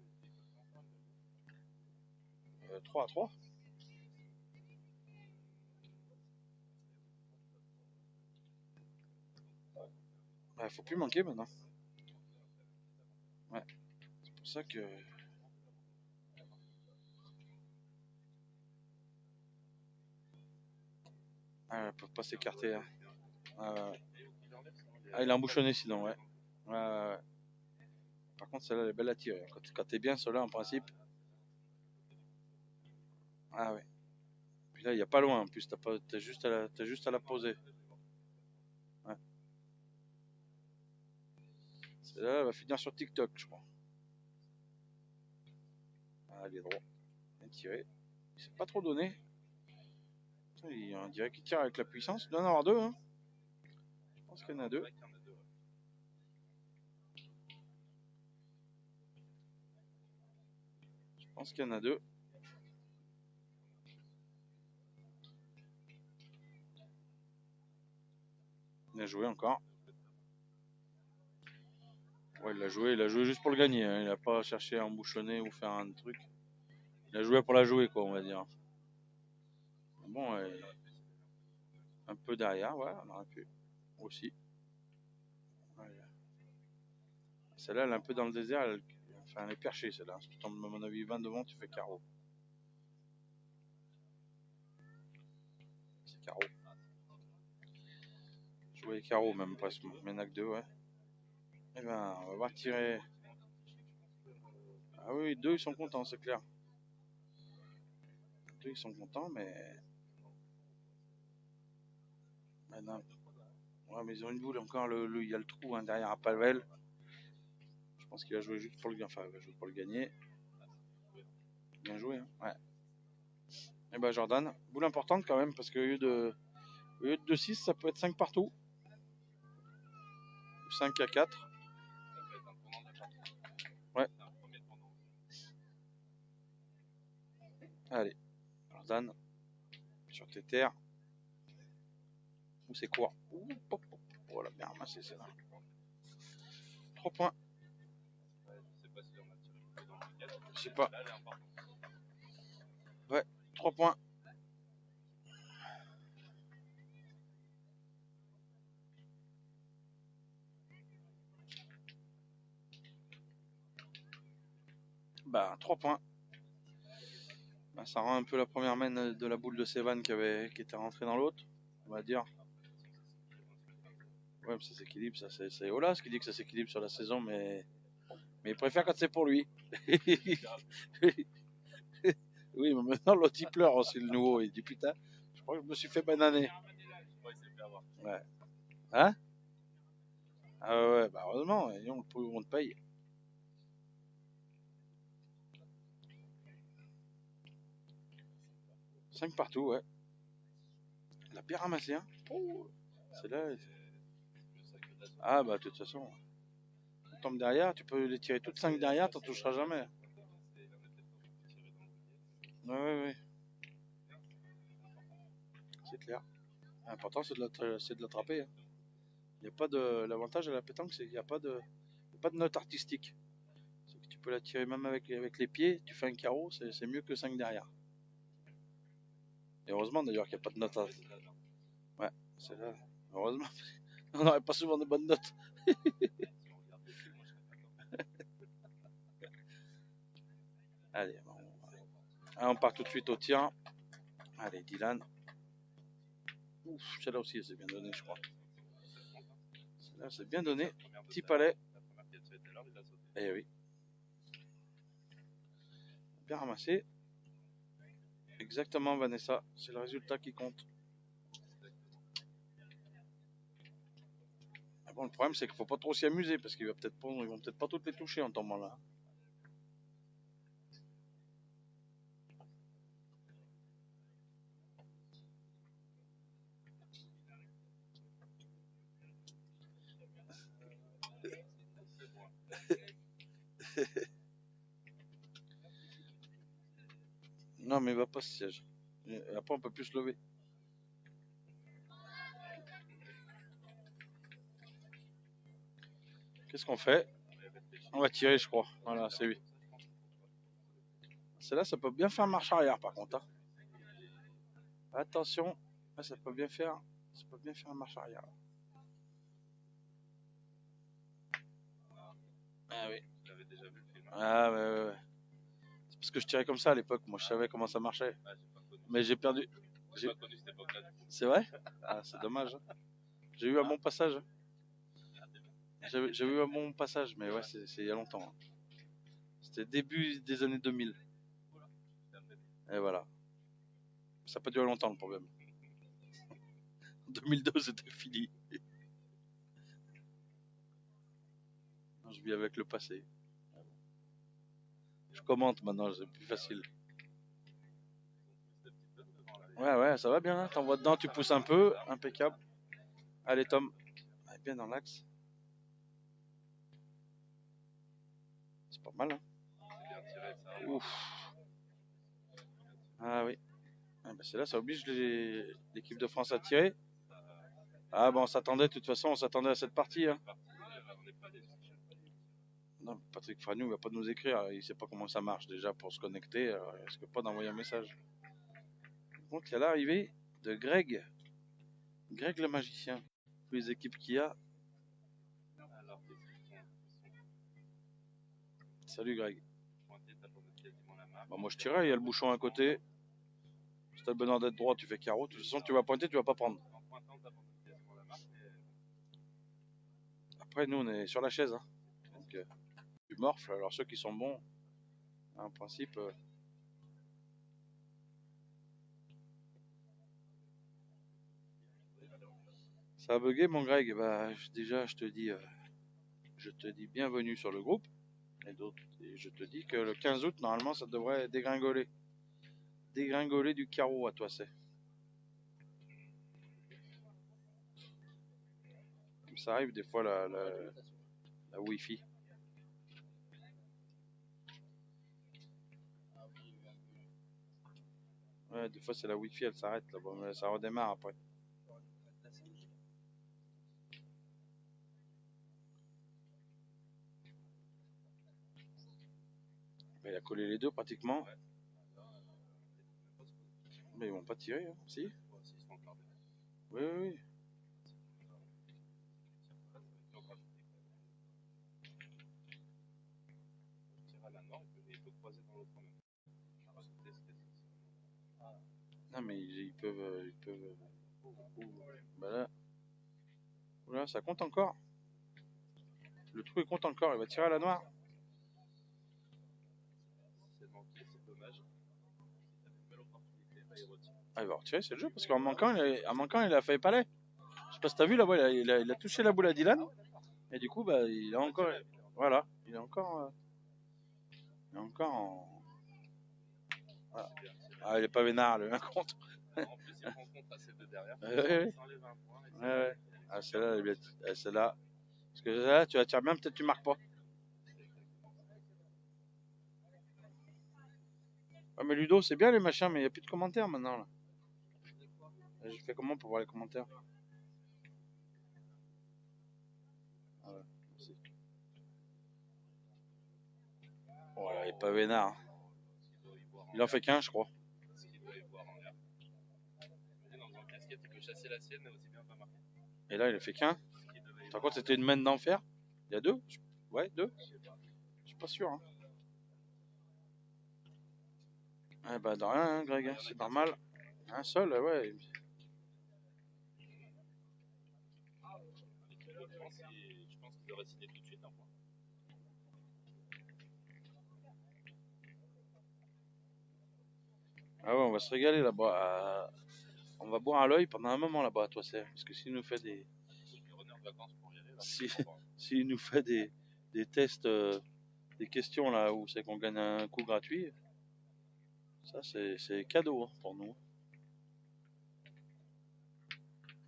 3 à 3. Bah, faut plus manquer maintenant. Ouais. C'est pour ça que. Ah, ils peuvent pas s'écarter. Hein. Ah, il a embouchonné sinon, ouais. Ouais. Par contre, celle-là, elle est belle à tirer. Quand t'es bien, celle-là, en principe. Ah ouais. Puis là, il n'y a pas loin. En plus, t'as juste à la poser. Ouais. Celle-là, elle va finir sur TikTok, je crois. Ah, elle est droit. Bien tiré. Il s'est pas trop donné. On dirait qu'il tire avec la puissance. Il doit en avoir deux, hein. Je pense qu'il y en a deux. Je pense qu'il y en a deux. Il a joué encore. Ouais, il a joué juste pour le gagner. Hein. Il n'a pas cherché à embouchonner ou faire un truc. Il a joué pour la jouer, quoi, on va dire. Bon, un peu derrière, ouais, on aurait pu aussi. Ouais. Celle-là, elle est un peu dans le désert. Enfin, elle est perchée, celle-là. Si tu tombes, à mon avis, 20 devant, tu fais carreau. C'est carreau. Jouer carreau, même presque. Ménac 2, ouais. Eh ben, on va voir tirer. Ah oui, deux, ils sont contents, c'est clair. Deux, ils sont contents, mais. Maintenant. Ouais, mais ils ont une boule encore. Il y a le trou hein, derrière à Pavel. Je pense qu'il va jouer juste pour le, enfin, il va jouer pour le gagner. Bien joué, hein. Ouais. Et ben Jordan, boule importante quand même, parce qu'au lieu de 2-6, ça peut être 5 partout. Ou 5 à 4. Ouais. Allez, Jordan, sur tes terres. Ou c'est quoi? Oh, la bien ramassé, c'est là. 3 points. Je sais pas. Ouais, 3 points. Bah, 3 points. Bah, ça rend un peu la première main de la boule de Sevan qui était rentrée dans l'autre, on va dire. Ouais, ça s'équilibre, ça c'est Olas qui dit que ça s'équilibre sur la saison, mais il préfère quand c'est pour lui. Oui, mais maintenant l'autre il pleure aussi, le nouveau. Il dit putain, je crois que je me suis fait bananer. Ouais. Hein? Ah ouais, bah heureusement, on te paye. Cinq partout, ouais. Il a bien ramassé, hein. Oh, c'est là. Ah bah de toute façon, tu tombes derrière, tu peux les tirer toutes 5 derrière, t'en toucheras jamais. Ouais. C'est clair. L'important c'est de l'attraper. Hein. Il y a pas de. L'avantage de la pétanque, c'est qu'il n'y a pas de note artistique. C'est que tu peux la tirer même avec les pieds, tu fais un carreau, c'est mieux que 5 derrière. Et heureusement d'ailleurs qu'il n'y a pas de note. Ouais, c'est là. Heureusement. On n'aurait pas souvent de bonnes notes. Allez, bon, on part tout de suite au tir. Allez, Dylan. Ouf, celle-là aussi, elle s'est bien donnée, je crois. Là, c'est bien donné. Petit palais. La première qui a tiré tout à l'heure, il a sauté. Eh oui. Bien ramassé. Exactement, Vanessa. C'est le résultat qui compte. Ah bon, le problème, c'est qu'il faut pas trop s'y amuser parce qu'ils vont peut-être pas toutes les toucher en tombant là. Non, mais il va pas ce siège. Et après, on peut plus se lever. Qu'est-ce qu'on fait? On va tirer, je crois. Voilà, c'est lui. Celle-là, ça peut bien faire marche arrière, par contre. Hein. Attention, là, ça peut bien faire marche arrière. Ah oui. J'avais déjà vu le film. Ah ouais. C'est parce que je tirais comme ça à l'époque. Moi, je savais comment ça marchait. Ah, j'ai pas connu. Mais j'ai perdu. J'ai pas connu cette époque-là. C'est vrai? Ah, c'est dommage. Hein. J'ai eu un bon passage. J'ai eu un bon passage, mais ouais, c'est il y a longtemps. Hein. C'était début des années 2000. Et voilà. Ça n'a pas duré longtemps le problème. En 2002, c'était fini. Je vis avec le passé. Je commente maintenant, c'est plus facile. Ouais, ça va bien. Hein. T'envoies dedans, tu pousses un peu. Impeccable. Allez, Tom. Allez, bien dans l'axe. C'est pas mal. Hein. C'est bien tiré, ça. Ouf. Ah oui. Ah, bah, c'est là, ça oblige l'équipe de France à tirer. Ah bon, on s'attendait, de toute façon, on s'attendait à cette partie. Hein. On n'est pas déçus. Non, Patrick Fragnou, il va pas nous écrire. Il sait pas comment ça marche déjà pour se connecter. Il risque pas d'envoyer un message. Donc, il y a l'arrivée de Greg. Greg le magicien. Tous les équipes qu'il y a. Alors, Salut Greg. pointé, t'as pas quasiment la main. Bah, moi je tirais, il y a le bouchon à côté. Si t'as le bonheur d'être droit, tu fais carreau. De toute façon, tu vas pointer, tu vas pas prendre. En pointant, t'as pas quasiment la marque. Après, nous, on est sur la chaise. Hein. Donc, tu morfles. Alors, ceux qui sont bons, en principe. Ça a bugué, mon Greg. Bah, déjà, je te dis bienvenue sur le groupe. Et je te dis que le 15 août, normalement, ça devrait dégringoler. Dégringoler du carreau à toi, c'est. Ça arrive des fois la Wi-Fi. Ouais, des fois c'est la Wi-Fi, elle s'arrête là-bas, mais ça redémarre après. Il a collé les deux pratiquement. Mais ils vont pas tirer, hein. Si? Oui. Non mais ils peuvent. Bah là. Voilà, ça compte encore. Le trou il compte encore, il va tirer à la noire. C'est dommage. Ah, il va retirer, c'est le jeu, parce qu'en manquant, il a fait palais. Je sais pas si t'as vu là-bas, il a touché la boule à Dylan. Et du coup, bah, il a encore. Voilà, il est encore. Il est encore en. Voilà. Ah, il est pas vénard, le 1 contre. En plus, il prend compte à ces deux derrière. Ouais. Ouais. Ah, celle-là. Parce que là, tu la tires bien, peut-être tu marques pas. Ah, mais Ludo, c'est bien les machins, mais il n'y a plus de commentaires maintenant. Là. Je fais comment pour voir les commentaires? Ah ouais, merci. Oh là, il est pas vénard. Il en fait qu'un, je crois. Et là, il a fait qu'un. Par contre, c'était une main d'enfer. Il y a deux? Ouais, deux. Je suis pas sûr. Hein. Eh ben, de rien, hein, Greg. C'est normal. Un seul, ouais. et je pense qu'ils auraient signé tout de suite un point. Ah ouais, on va se régaler là-bas. On va boire à l'œil pendant un moment là-bas, toi, c'est. Parce que s'il nous fait des. Je revenir de vacances pour y aller. Là, S'il nous fait des tests, des questions là où c'est qu'on gagne un coup gratuit, ça c'est cadeau hein, pour nous.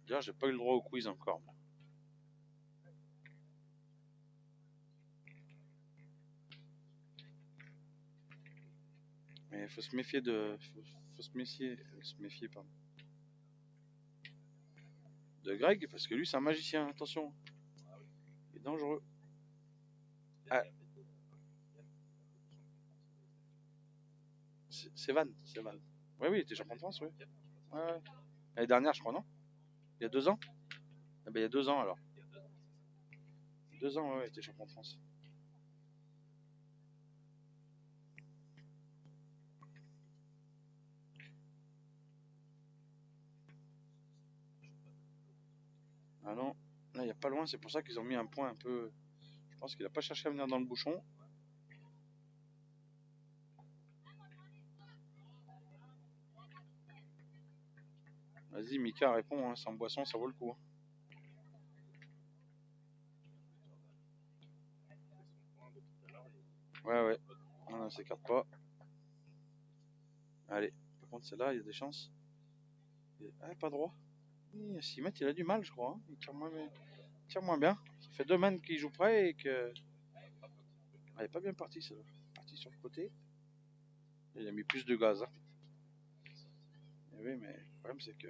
D'ailleurs, j'ai pas eu le droit au quiz encore. Mais il faut se méfier faut se méfier pardon, de Greg parce que lui c'est un magicien, attention. Il est dangereux. Ah, c'est Van. Oui, oui, il était champion de France, oui. Ouais. L'année dernière, je crois, non? Il y a 2 ans? Ah ben, il y a 2 ans alors. 2 ans, ouais, il était champion de France. Ah non, là, il n'y a pas loin, c'est pour ça qu'ils ont mis un point un peu. Je pense qu'il a pas cherché à venir dans le bouchon. Vas-y, Mika, réponds, hein, sans boisson, ça vaut le coup. Hein. Ouais. On ne s'écarte pas. Allez, par contre, celle-là, il y a des chances. Ah, pas droit. 6 mètres, il a du mal, je crois. Hein. Il tire moins bien. Ça fait 2 mètres qu'il joue près et que. Ah, il est pas bien parti, celle-là. Parti sur le côté. Il a mis plus de gaz. Hein. Et oui, mais le problème, c'est que.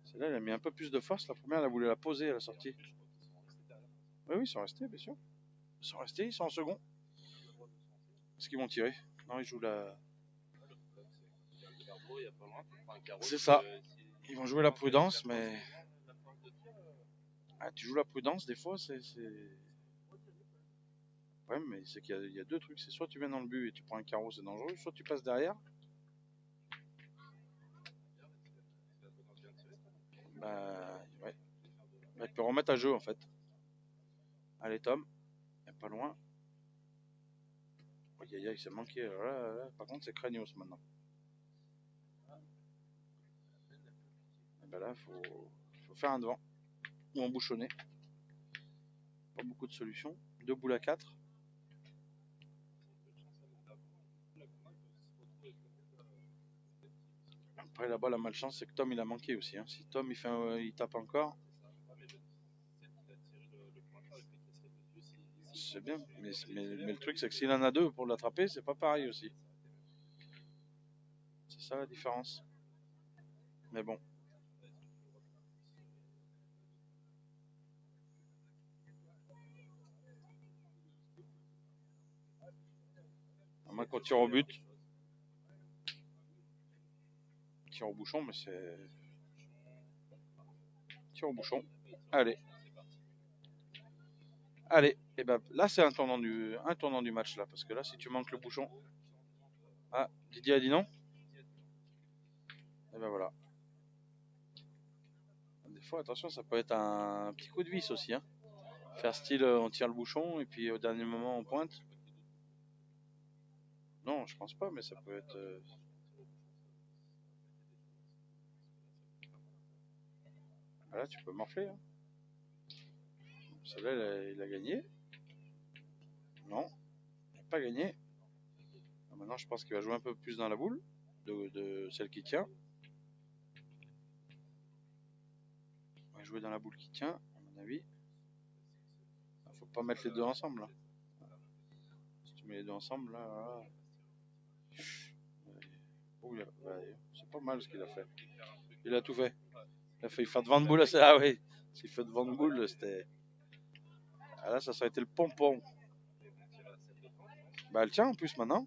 Celle-là, il a mis un peu plus de force. La première, elle a voulu la poser à la sortie. Oui, ils sont restés, bien sûr. Ils sont restés, ils sont en second. Est-ce qu'ils vont tirer? Non, ils jouent la. C'est ça. Ils vont jouer la prudence, mais. Ah, tu joues la prudence, des fois, c'est. Ouais, mais c'est qu'il y a 2 trucs. C'est soit tu viens dans le but et tu prends un carreau, c'est dangereux, soit tu passes derrière. Bah, ouais. Bah, il peut remettre à jeu, en fait. Allez, Tom. Il n'est pas loin. Oh, il s'est manqué. Là. Par contre, c'est Craignos maintenant. Et bah là, faut faire un devant. Ou embouchonner. Pas beaucoup de solutions. 2 boules à 4. Après là-bas, la malchance, c'est que Tom il a manqué aussi. Hein. Si Tom il tape encore, c'est bien. Mais le truc, c'est que s'il en a 2 pour l'attraper, c'est pas pareil aussi. C'est ça la différence. Mais bon. Moi, quand tire au but, tire au bouchon, mais c'est. Tire au bouchon. Allez. Et ben là, c'est un tournant du match là. Parce que là, si tu manques le bouchon. Ah, Didier a dit non. Et ben voilà. Des fois, attention, ça peut être un petit coup de vis aussi. Hein. Faire style, on tire le bouchon et puis au dernier moment, on pointe. Non, je pense pas, mais ça peut être. Là, tu peux morfler. Hein. Celle-là, il a gagné. Non, il n'a pas gagné. Maintenant, je pense qu'il va jouer un peu plus dans la boule de celle qui tient. Il va jouer dans la boule qui tient, à mon avis. Il faut pas mettre les 2 ensemble. Là. Si tu mets les 2 ensemble, là. C'est pas mal ce qu'il a fait. Il a tout fait. Il a failli faire devant de boule. Ah oui, s'il fait devant de boule, c'était. Ah là, ça aurait été le pompon. Bah, elle tient en plus maintenant.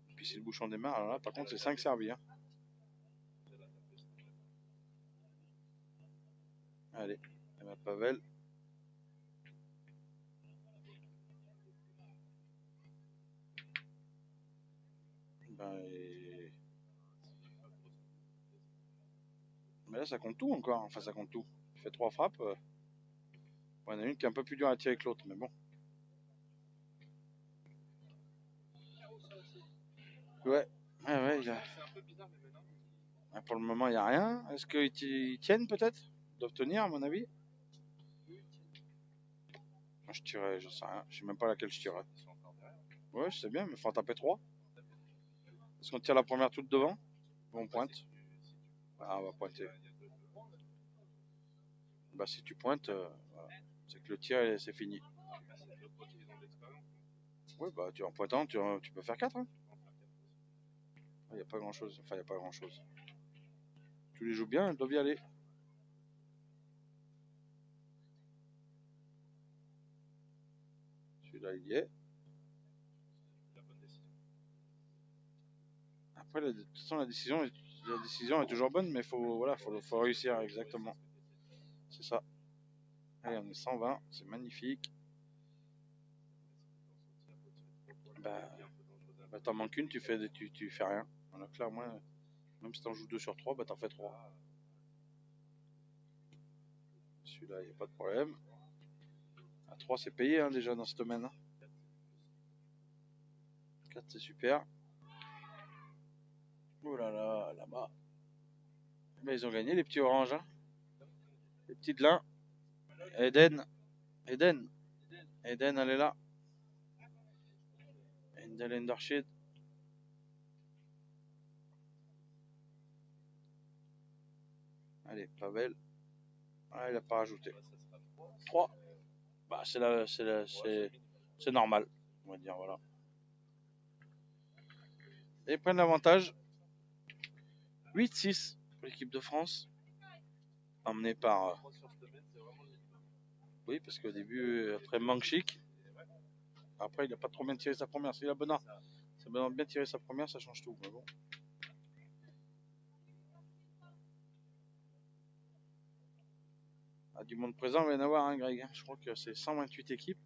Et puis si le bouchon démarre, alors là, par contre, c'est 5 servis. Hein. Allez, Emma Pavel. Mais là, ça compte tout encore. Enfin, ça compte tout. Il fait 3 frappes. Il y en a une qui est un peu plus dure à tirer que l'autre, mais bon. Ouais, ouais, C'est un peu bizarre, mais maintenant. Pour le moment, il n'y a rien. Est-ce qu'ils tiennent peut-être? Ils doivent tenir, à mon avis. Moi, je tirais, je sais rien. Je sais même pas laquelle je tirais. Ils sont encore derrière. Ouais, je sais bien, mais il faut en taper 3. Est-ce qu'on tire la première toute devant? Ou on pointe? Ah, on va pointer. Bah, si tu pointes, voilà. C'est que le tir, c'est fini. Ouais, bah, en pointant, tu peux faire 4. Hein. Il n'y a pas grand-chose. Enfin, il n'y a pas grand-chose. Tu les joues bien, elles doivent y aller. Celui-là, il y est. Après, de toute façon, la décision est toujours bonne, mais faut réussir exactement. C'est ça. Allez, on est 120, c'est magnifique. Bah, t'en manques une, tu fais rien. Donc là, moi, même si t'en joues 2 sur 3, bah t'en fais 3. Celui-là, il n'y a pas de problème. À 3, c'est payé hein, déjà dans ce domaine. 4, c'est super. Oh là là, là-bas. Bah, ils ont gagné les petits oranges. Hein. Les petits de lin. Eden, elle est là. Endel Endershid. Allez, Pavel. Ah, il a pas rajouté. 3. Bah, c'est normal. On va dire, voilà. Et ils prennent l'avantage. 8-6 pour l'équipe de France. Emmené par. Oui, parce qu'au début, après Manchik. Après, il n'a pas trop bien tiré sa première. C'est la bonne art. Ça a bien tiré sa première, ça change tout. Mais bon. Ah, du monde présent, il va y en avoir, hein, Greg. Je crois que c'est 128 équipes.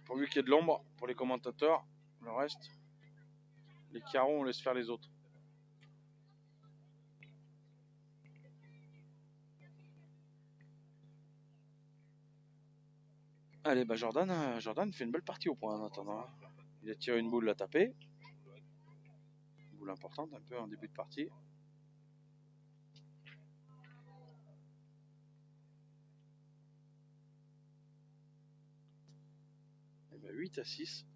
Pourvu qu'il y ait de l'ombre pour les commentateurs. Le reste, les carreaux, on laisse faire les autres. Allez, bah Jordan fait une belle partie au point en attendant. Il a tiré une boule, l'a tapé. Une boule importante un peu en début de partie. Et bah 8-6.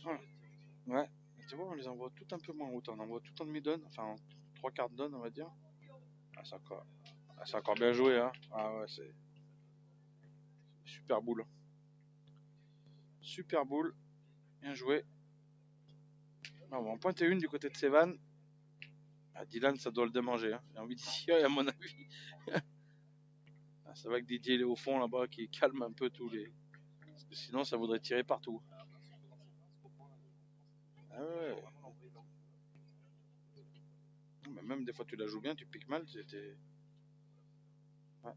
Voilà. Ouais, tu vois, on les envoie tout un peu moins haut. On envoie tout en demi-donne, enfin en 3/4 donne, on va dire. Ah, c'est encore bien joué, hein. Ah ouais, c'est super boule. Super boule. Bien joué. On va en pointer une du côté de Sevan. Ah, Dylan, ça doit le démanger. Hein. J'ai envie de tirer, à mon avis. Ah, c'est vrai que Didier il est au fond là-bas, qui calme un peu tous les. Parce que sinon, ça voudrait tirer partout. Ah ouais. Mais même des fois, tu la joues bien, tu piques mal. C'était. Ouais.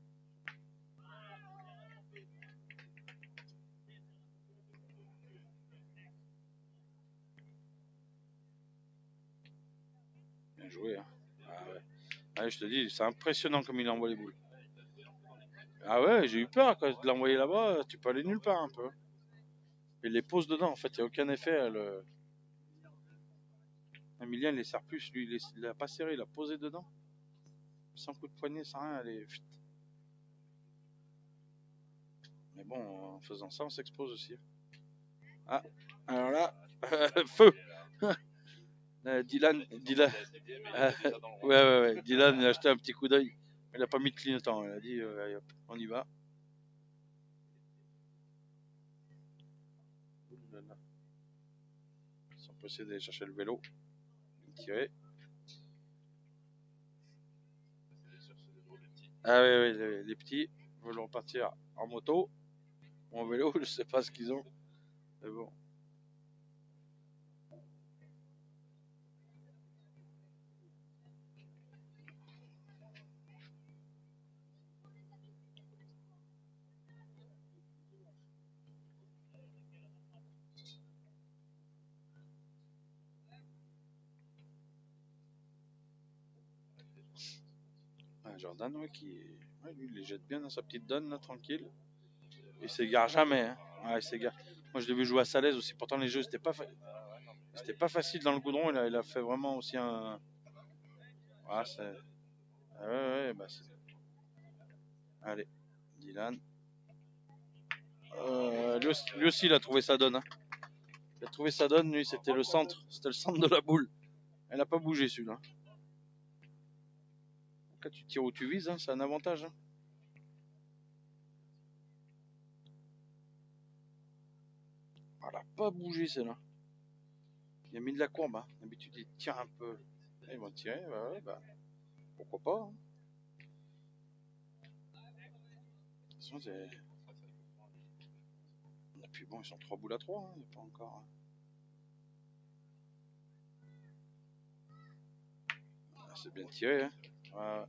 Bien joué. Hein. Ah ouais. Ah, je te dis, c'est impressionnant comme il envoie les boules. Ah ouais, j'ai eu peur quand de l'envoyer là-bas, tu peux aller nulle part un peu. Il les pose dedans, en fait, il n'y a aucun effet. Emilien, il les sert plus, lui, il l'a pas serré, il l'a posé dedans. Sans coup de poignet, sans rien, elle est. Mais bon, en faisant ça, on s'expose aussi. Ah, alors là, feu Dylan, ouais, Dylan, il a acheté un petit coup d'œil. Il n'a pas mis de clignotant, il a dit, allez, hop, on y va. Ils sont pressés d'aller chercher le vélo, de tirer. Ah oui, les petits veulent repartir en moto ou en vélo, je sais pas ce qu'ils ont. Mais bon. Jordan, ouais, ouais, lui, il les jette bien dans sa petite donne, là, tranquille. Il s'égare jamais, hein. Ouais, il s'égare. Moi, je l'ai vu jouer à Salaise aussi. Pourtant, les jeux, c'était pas facile dans le goudron. Il a fait vraiment aussi un. Ah, c'est. Ah, ouais, bah, c'est. Allez, Dylan. Lui aussi, il a trouvé sa donne, hein. Il a trouvé sa donne, lui, c'était le centre. C'était le centre de la boule. Elle n'a pas bougé, celui-là. Quand tu tires où tu vises, hein, c'est un avantage, hein. Elle n'a pas bougé, celle-là. Il a mis de la courbe, hein. D'habitude, il tire un peu. Là, ils vont tirer, bah ouais, bah. Pourquoi pas, hein. De toute façon, c'est. Et puis bon, ils sont 3 boules à 3, hein. Il n'y a pas encore. Ah, c'est bien tiré, hein. Ouais.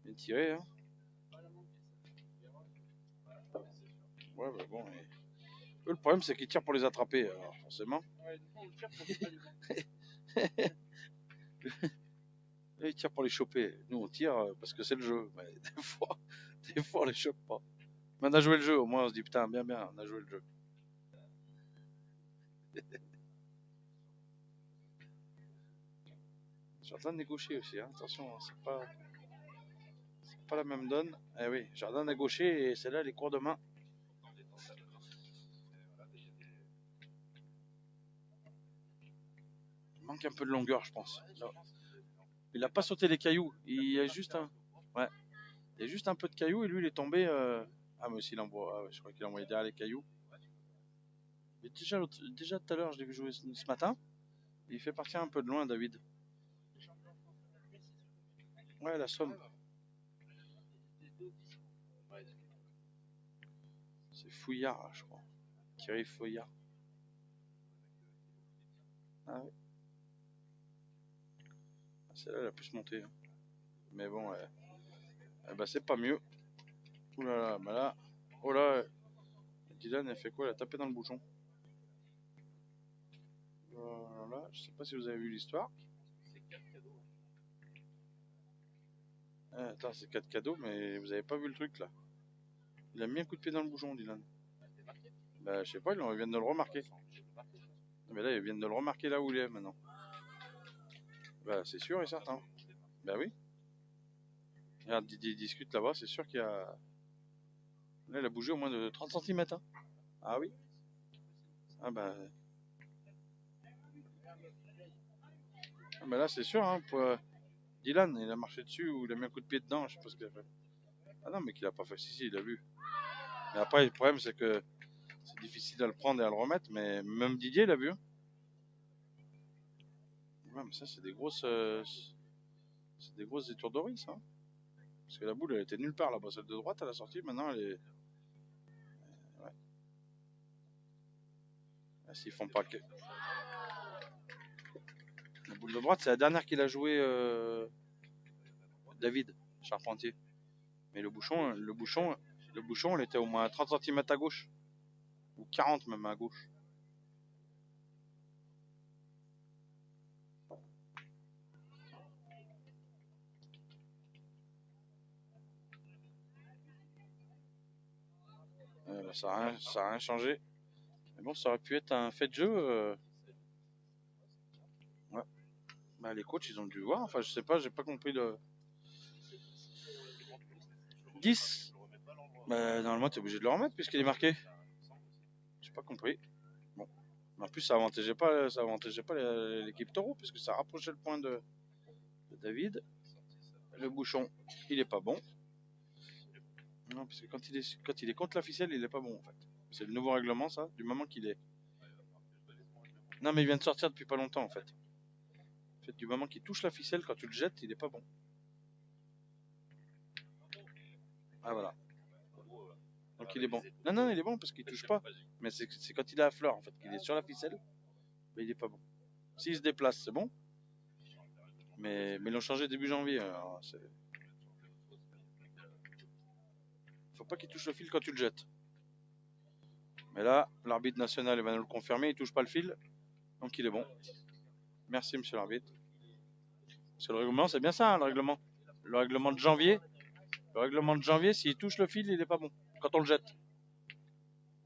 Bien tiré, hein. Ouais, bah bon. Eux, le problème, c'est qu'ils tirent pour les attraper, alors forcément. Ouais, du coup, on tire pour ne pas les voir. Ils tirent pour les choper. Nous, on tire parce que c'est le jeu. Mais des fois, on les chope pas. Mais on a joué le jeu, au moins, on se dit putain, bien, on a joué le jeu. Jordan est gaucher aussi, hein. Attention, hein, c'est pas la même donne. Eh oui, Jordan est gaucher et celle-là, elle est court de main. Il manque un peu de longueur, je pense. Il a pas sauté les cailloux. Il y a juste un. Ouais. Il y a juste un peu de cailloux et lui, il est tombé. Ah, mais aussi, il envoie. Ah, ouais, je crois qu'il a envoyé derrière les cailloux. Mais déjà tout à l'heure, je l'ai vu jouer ce matin. Il fait partir un peu de loin, David. Ouais, la Somme. C'est Fouillard, je crois. Thierry Fouillard. Ah oui. Celle-là, elle a pu se monter, hein. Mais bon, bah, c'est pas mieux. Ouh là là, bah là. Oh là, Dylan, elle fait quoi? Elle a tapé dans le bouchon. Voilà, je sais pas si vous avez vu l'histoire. C'est 4 cadeaux. Attends, c'est 4 cadeaux, mais vous avez pas vu le truc là. Il a mis un coup de pied dans le bouchon, Dylan. Bah, je sais pas, ils viennent de le remarquer. Mais là, ils viennent de le remarquer là où il est maintenant. Bah, c'est sûr et certain. Bah oui. Regarde, Didier discute là-bas, c'est sûr qu'il y a. Là, il a bougé au moins de 30 cm. Hein. Ah oui. Ah bah. Ah bah là, c'est sûr, hein. Dylan, il a marché dessus ou il a mis un coup de pied dedans, je sais pas ce qu'il a fait. Ah non, mais qu'il a pas fait. Si, il a vu. Mais après, le problème, c'est que c'est difficile à le prendre et à le remettre, mais même Didier l'a vu. Hein. Ouais, mais ça, c'est des grosses. C'est des grosses étourderies, ça. Hein. Parce que la boule, elle était nulle part là-bas. Celle de droite, elle a sorti. Maintenant, elle est. Ouais. Ah, s'ils font pas. La boule de droite, c'est la dernière qu'il a joué David Charpentier. Mais le bouchon, il était au moins 30 cm à gauche. Ou 40 même à gauche. Ça a rien changé. Mais bon, ça aurait pu être un fait de jeu. Ouais. Bah, les coachs, ils ont dû voir. Enfin, je sais pas, j'ai pas compris le. 10. Bah, normalement, t'es obligé de le remettre puisqu'il est marqué. J'ai pas compris. Bon. En plus, ça avantageait pas l'équipe Taureau puisque ça rapprochait le point de David. Le bouchon, il est pas bon. Non, parce que quand il est contre la ficelle, il est pas bon en fait. C'est le nouveau règlement, ça, du moment qu'il est. Non, mais il vient de sortir depuis pas longtemps en fait. En fait, du moment qu'il touche la ficelle, quand tu le jettes, il est pas bon. Ah voilà. Donc il est bon. Non, il est bon parce qu'il touche pas. Mais c'est quand il est à fleur en fait, qu'il est sur la ficelle, mais il est pas bon. S'il se déplace, c'est bon. Mais ils l'ont changé début janvier. Alors faut pas qu'il touche le fil quand tu le jettes. Mais là, l'arbitre national va nous le confirmer, il touche pas le fil, donc il est bon. Merci monsieur l'arbitre. Parce que le règlement, c'est bien ça, hein, le règlement. le règlement de janvier. Le règlement de janvier, s'il touche le fil, il est pas bon. Quand on le jette.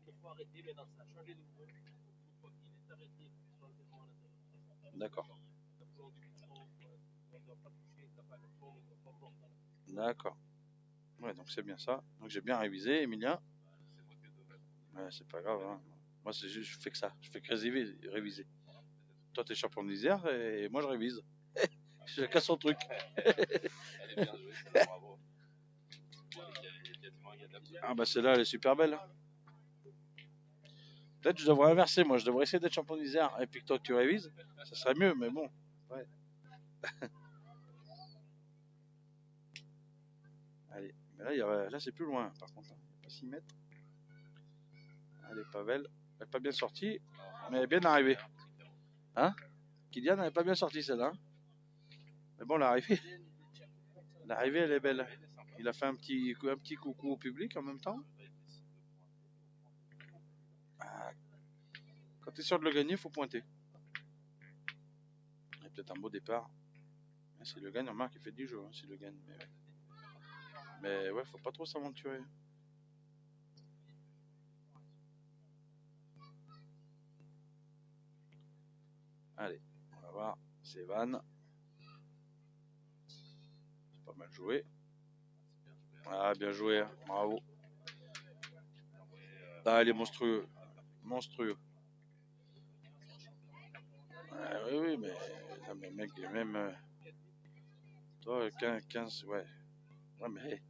Il faut arrêter maintenant, ça a changé de nouveau. Une fois qu'il est arrêté, sur le démon à l'intérieur. D'accord. La couleur du bouchon, on ne doit pas toucher, t'as pas le fond, on ne doit pas voir. D'accord. Ouais, donc c'est bien ça. Donc j'ai bien révisé, Emilien. Ouais, c'est pas grave. Hein. Moi, je fais que ça. Je fais que réviser. Toi, t'es champion d'Isère et moi, je révise. Chacun son truc. Elle est bien jouée, bravo. Ah bah celle-là, elle est super belle. Peut-être que je devrais inverser, moi. Je devrais essayer d'être champion d'Isère et puis que toi, tu révises. Ça serait mieux, mais bon. Ouais. Allez. Mais là, c'est plus loin, par contre. Il n'y a pas 6 mètres. Allez, Pavel. Elle n'est pas bien sortie, mais elle est bien arrivée. Hein? Kylian n'est pas bien sorti celle-là. Hein. Mais bon, l'arrivée, elle est belle. Il a fait un petit coucou au public en même temps. Ah, quand tu es sûr de le gagner, il faut pointer. Il y a peut-être un beau départ. S'il le gagne, on remarque qu'il fait du jeu. Hein, s'il le gagne. Mais ouais, faut pas trop s'aventurer. Allez, on va voir. C'est Van. C'est pas mal joué. Ah, bien joué. Hein. Bravo. Ah, il est monstrueux. Monstrueux. Ah, oui, mais, non, mais mec, même. Toi, 15, ouais. Ouais, mais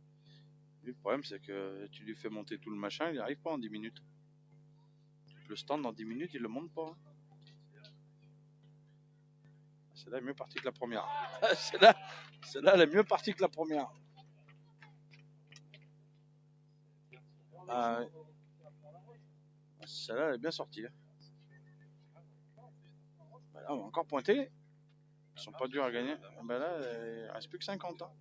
le problème, c'est que tu lui fais monter tout le machin, il n'y arrive pas en 10 minutes. Le stand, en 10 minutes, il le monte pas. Celle-là est mieux partie que la première. Celle-là, elle est mieux partie que la première. Ah, celle-là, elle est bien sortie. Ben là, on va encore pointer. Ils sont pas durs à gagner. Ben là, il reste plus que 50 ans.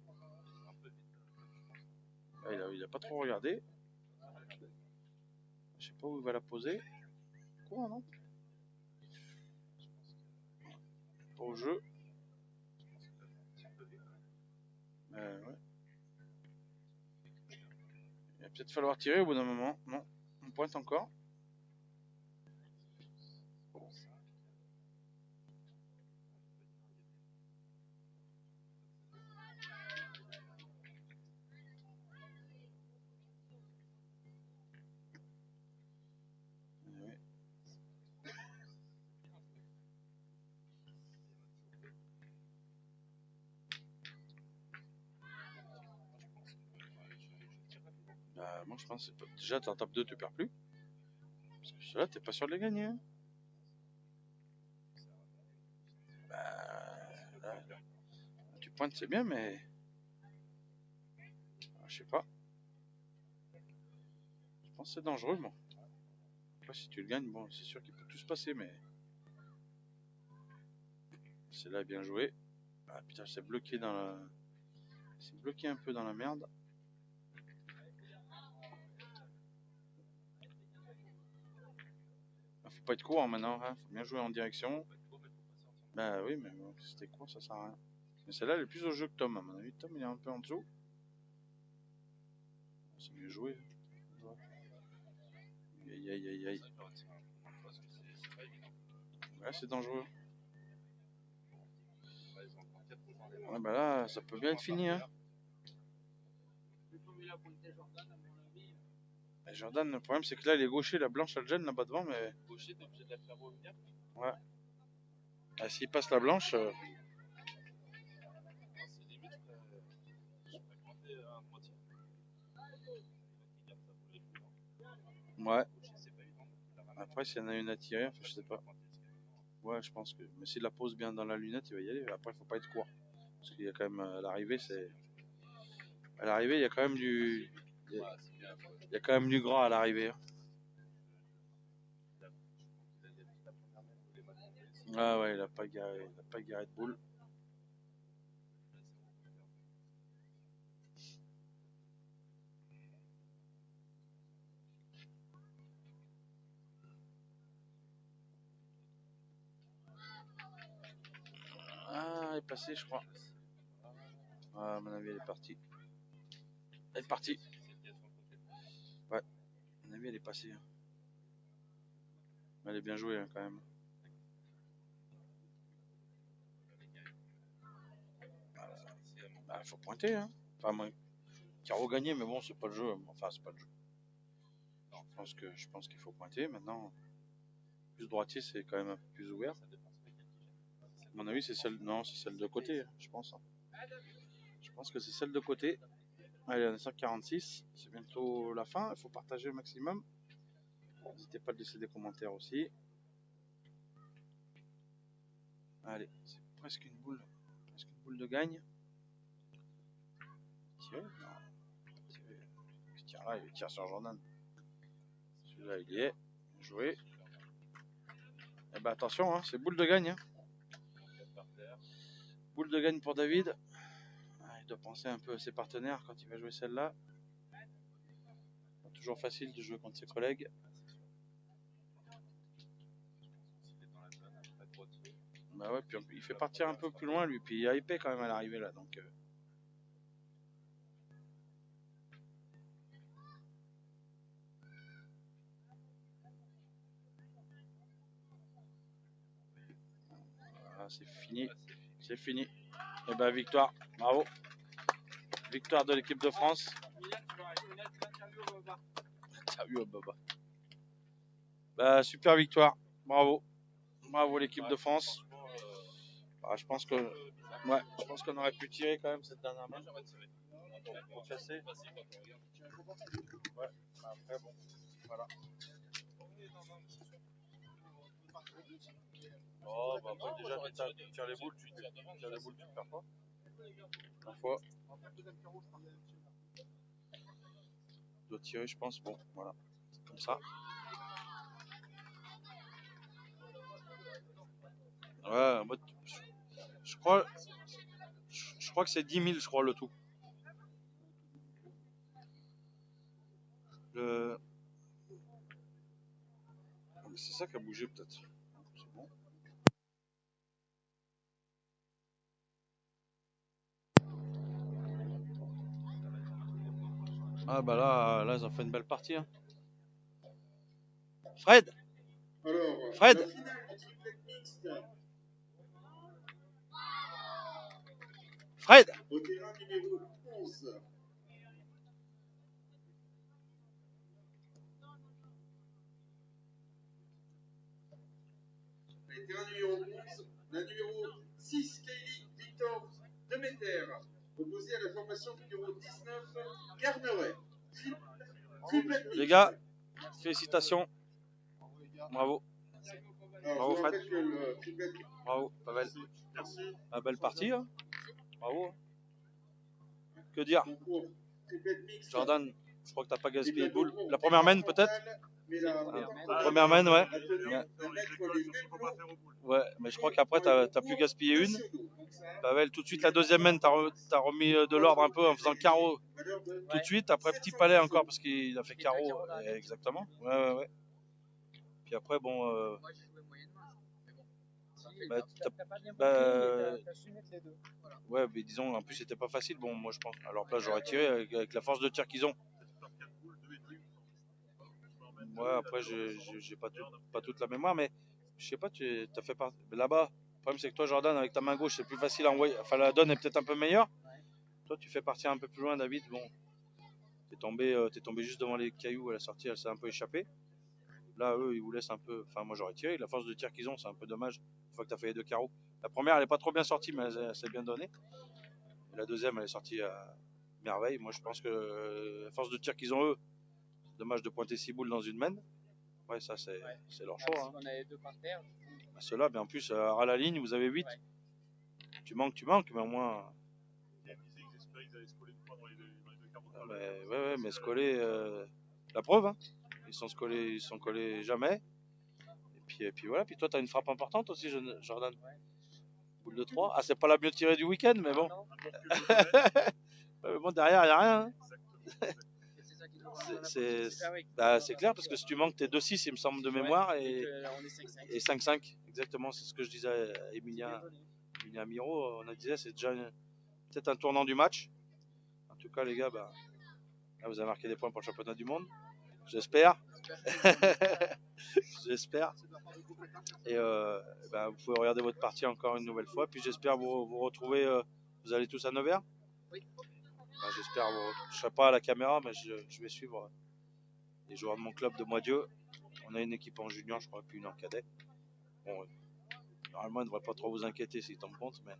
Il a pas trop regardé. Je sais pas où il va la poser. Quoi, non? Pas au jeu. Ouais. Il va peut-être falloir tirer au bout d'un moment. Non, on pointe encore. Ouais. Bah, moi, je pense que déjà, t'en tapes 2, tu perds plus. Parce que ceux-là, t'es pas sûr de les gagner. Hein. Là, tu pointes, c'est bien, mais. Je sais pas. Je pense que c'est dangereux, moi. Après, si tu le gagnes, bon, c'est sûr qu'il peut tout se passer, mais. C'est-là bien joué. Ah putain, c'est bloqué dans la. C'est bloqué un peu dans la merde. Faut pas être court maintenant, hein. Faut bien jouer en direction. Bah oui, mais bon, si t'es court, ça sert à rien. Mais celle-là, elle est plus au jeu que Tom, à mon avis. Tom, il est un peu en dessous. C'est mieux joué. Aïe. Ouais, c'est dangereux. Ouais, bah là, ça peut bien être fini, hein. Mais Jordan, le problème, c'est que là, il est gaucher, la blanche, elle gêne là-bas devant, mais. Gaucher, t'es obligé de la faire revenir. Ouais. Ah, s'il passe la blanche. C'est limite, je peux compter à moitié. Ouais. Après, s'il y en a une à tirer, enfin, je sais pas. Ouais, je pense que. Mais s'il la pose bien dans la lunette, il va y aller. Après, il faut pas être court. Parce qu'il y a quand même. À l'arrivée, c'est. À l'arrivée, il y a quand même du. Il y a quand même du gras à l'arrivée. Hein. Ah ouais, il a pas garé de boule. Ah, il est passé, je crois. À mon avis, elle est partie. Elle est partie. Ouais, à mon avis, elle est passée. Elle est bien jouée hein, quand même. Bah, faut pointer. Hein. Enfin, moi, carreau gagné, mais bon, c'est pas le jeu. Enfin, c'est pas le jeu. Je pense qu'il faut pointer. Maintenant, plus droitier, c'est quand même un peu plus ouvert. À mon avis, c'est celle. Non, c'est celle de côté, je pense. Je pense que c'est celle de côté. Allez, on est 146. C'est bientôt la fin. Il faut partager au maximum. N'hésitez pas à laisser des commentaires aussi. Allez, c'est presque une boule de gagne. Tirer, non. Il tire là, il tire sur Jordan. Celui-là, il y est. Joué. Et bah attention, hein, c'est boule de gagne. Hein. Boule de gagne pour David. Il doit penser un peu à ses partenaires quand il va jouer celle-là. Toujours facile de jouer contre ses collègues. Bah ouais, puis il fait partir un peu plus loin lui, puis il a épais quand même à l'arrivée là, donc. Voilà, c'est fini, c'est fini. Et bah victoire, bravo. Victoire de l'équipe de France. Interview à Baba. Bah super victoire, bravo, bravo l'équipe de France. Bah, je pense qu'on aurait pu tirer quand même cette dernière main. Pour casser. Ouais, après bon, voilà. Oh bah après déjà tu tires les boules, tu perds pas. Une fois. Je dois tirer je pense, bon voilà. Comme ça. Ouais, moi, je crois que c'est 10 000 je crois le tout. C'est ça qui a bougé peut-être. C'est bon. Ah bah là ils ont fait une belle partie. Hein. Fred. Alors, Fred. la finale du triplette mixte. Fred. Au terrain numéro 11. Le terrain numéro 11, la numéro 6, Kaylee Victor Demeter, opposée à la formation numéro 19, Carneret. Triplette mixte. Les gars, félicitations. Bravo. Alors, Bravo je Fred. rappelle que le triplette... Bravo, Pavel. Merci. La belle partie. Hein. Bravo. Que dire Concours triplette mixte. Jordan, je crois que t'as pas gaspillé de boule. La première main peut-être. Première main, ouais. Ouais, mais je crois qu'après t'as pu gaspiller une. Pavel, tout de suite la deuxième main, t'as remis de l'ordre un peu en faisant carreau tout de suite. Après petit palais encore parce qu'il a fait carreau. Exactement. Ouais. Puis après bon. Ouais, mais disons en plus c'était pas facile. Bon, moi je pense. Alors là j'aurais tiré avec la force de tir qu'ils ont. Ouais, après j'ai pas toute la mémoire, mais je sais pas, tu as fait part. Là-bas, le problème c'est que toi Jordan avec ta main gauche c'est plus facile à envoyer. Enfin la donne est peut-être un peu meilleure. Toi tu fais partir un peu plus loin David. Bon, t'es tombé juste devant les cailloux à la sortie, elle s'est un peu échappée. Là eux ils vous laissent un peu. Enfin moi j'aurais tiré. La force de tir qu'ils ont c'est un peu dommage. Une fois que t'as fait les deux carreaux. La première elle est pas trop bien sortie mais elle s'est bien donnée. Et la deuxième elle est sortie à merveille. Moi je pense que la force de tir qu'ils ont eux, c'est dommage de pointer 6 boules dans une main. Ouais, ça c'est leur choix. Hein. On avait deux par terre. Ceux-là, mais en plus, à la ligne, vous avez 8. Ouais. Tu manques, mais au moins. Ouais, mais se coller. La preuve, hein. Ils sont collés jamais. Et puis voilà. Puis toi, tu as une frappe importante aussi, Jordan. Ouais. Boule de 3. Ah, c'est pas la mieux tirée du week-end, mais bon. Bon, derrière, il n'y a rien. Hein. C'est clair parce que si tu manques tes 2-6 il me semble de mémoire et 5-5 exactement c'est ce que je disais à Emilia Miro on a dit c'est déjà peut-être un tournant du match. En tout cas, les gars, bah, là, vous avez marqué des points pour le championnat du monde. J'espère. J'espère. Et bah, vous pouvez regarder votre partie encore une nouvelle fois. Puis j'espère vous retrouver. Vous allez tous à Nevers? Oui. Bah, j'espère je ne serai pas à la caméra, mais je vais suivre les joueurs de mon club de Moitié. On a une équipe en junior, je crois, puis une en cadet. Bon, normalement, il ne devrait pas trop vous inquiéter s'ils tombent compte, mais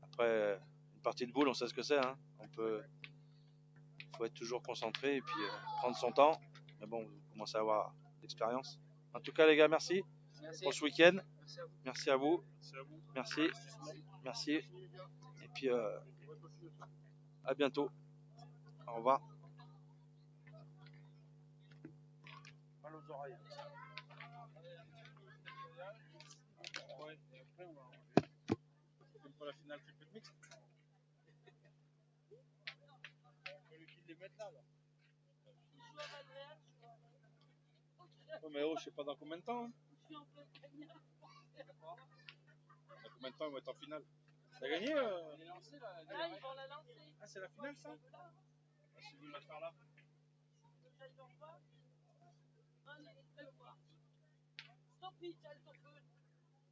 après, une partie de boule, on sait ce que c'est. Hein. Il faut être toujours concentré et puis prendre son temps. Mais bon, vous commencez à avoir l'expérience. En tout cas, les gars, merci pour ce week-end. Merci à vous. Merci. Merci. Et puis, à bientôt. Au revoir. Mal aux oreilles. Ouais, et après, on va même pas la finale triple mix. On lui qu'il les mette là. Ouais, mais oh, je sais pas dans combien de temps. Hein. Dans combien de temps ils vont être en finale? T'as gagné Il est lancé là. Ah, ils vont la lancer. Ah, c'est la finale ça? Ah, c'est vous la faire là.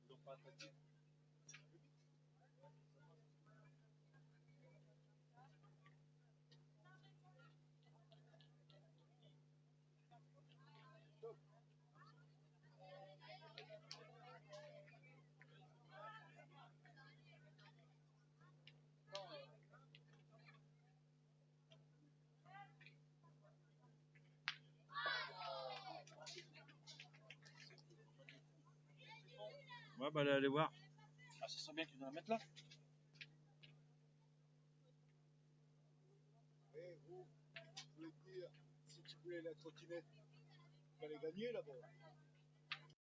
Ils ont pas attaqué. Ouais, bah allez voir. Ah, ça serait bien qu'ils la mettent là. Et vous voulez dire, si tu voulais la trottinette, tu allais gagner là-bas.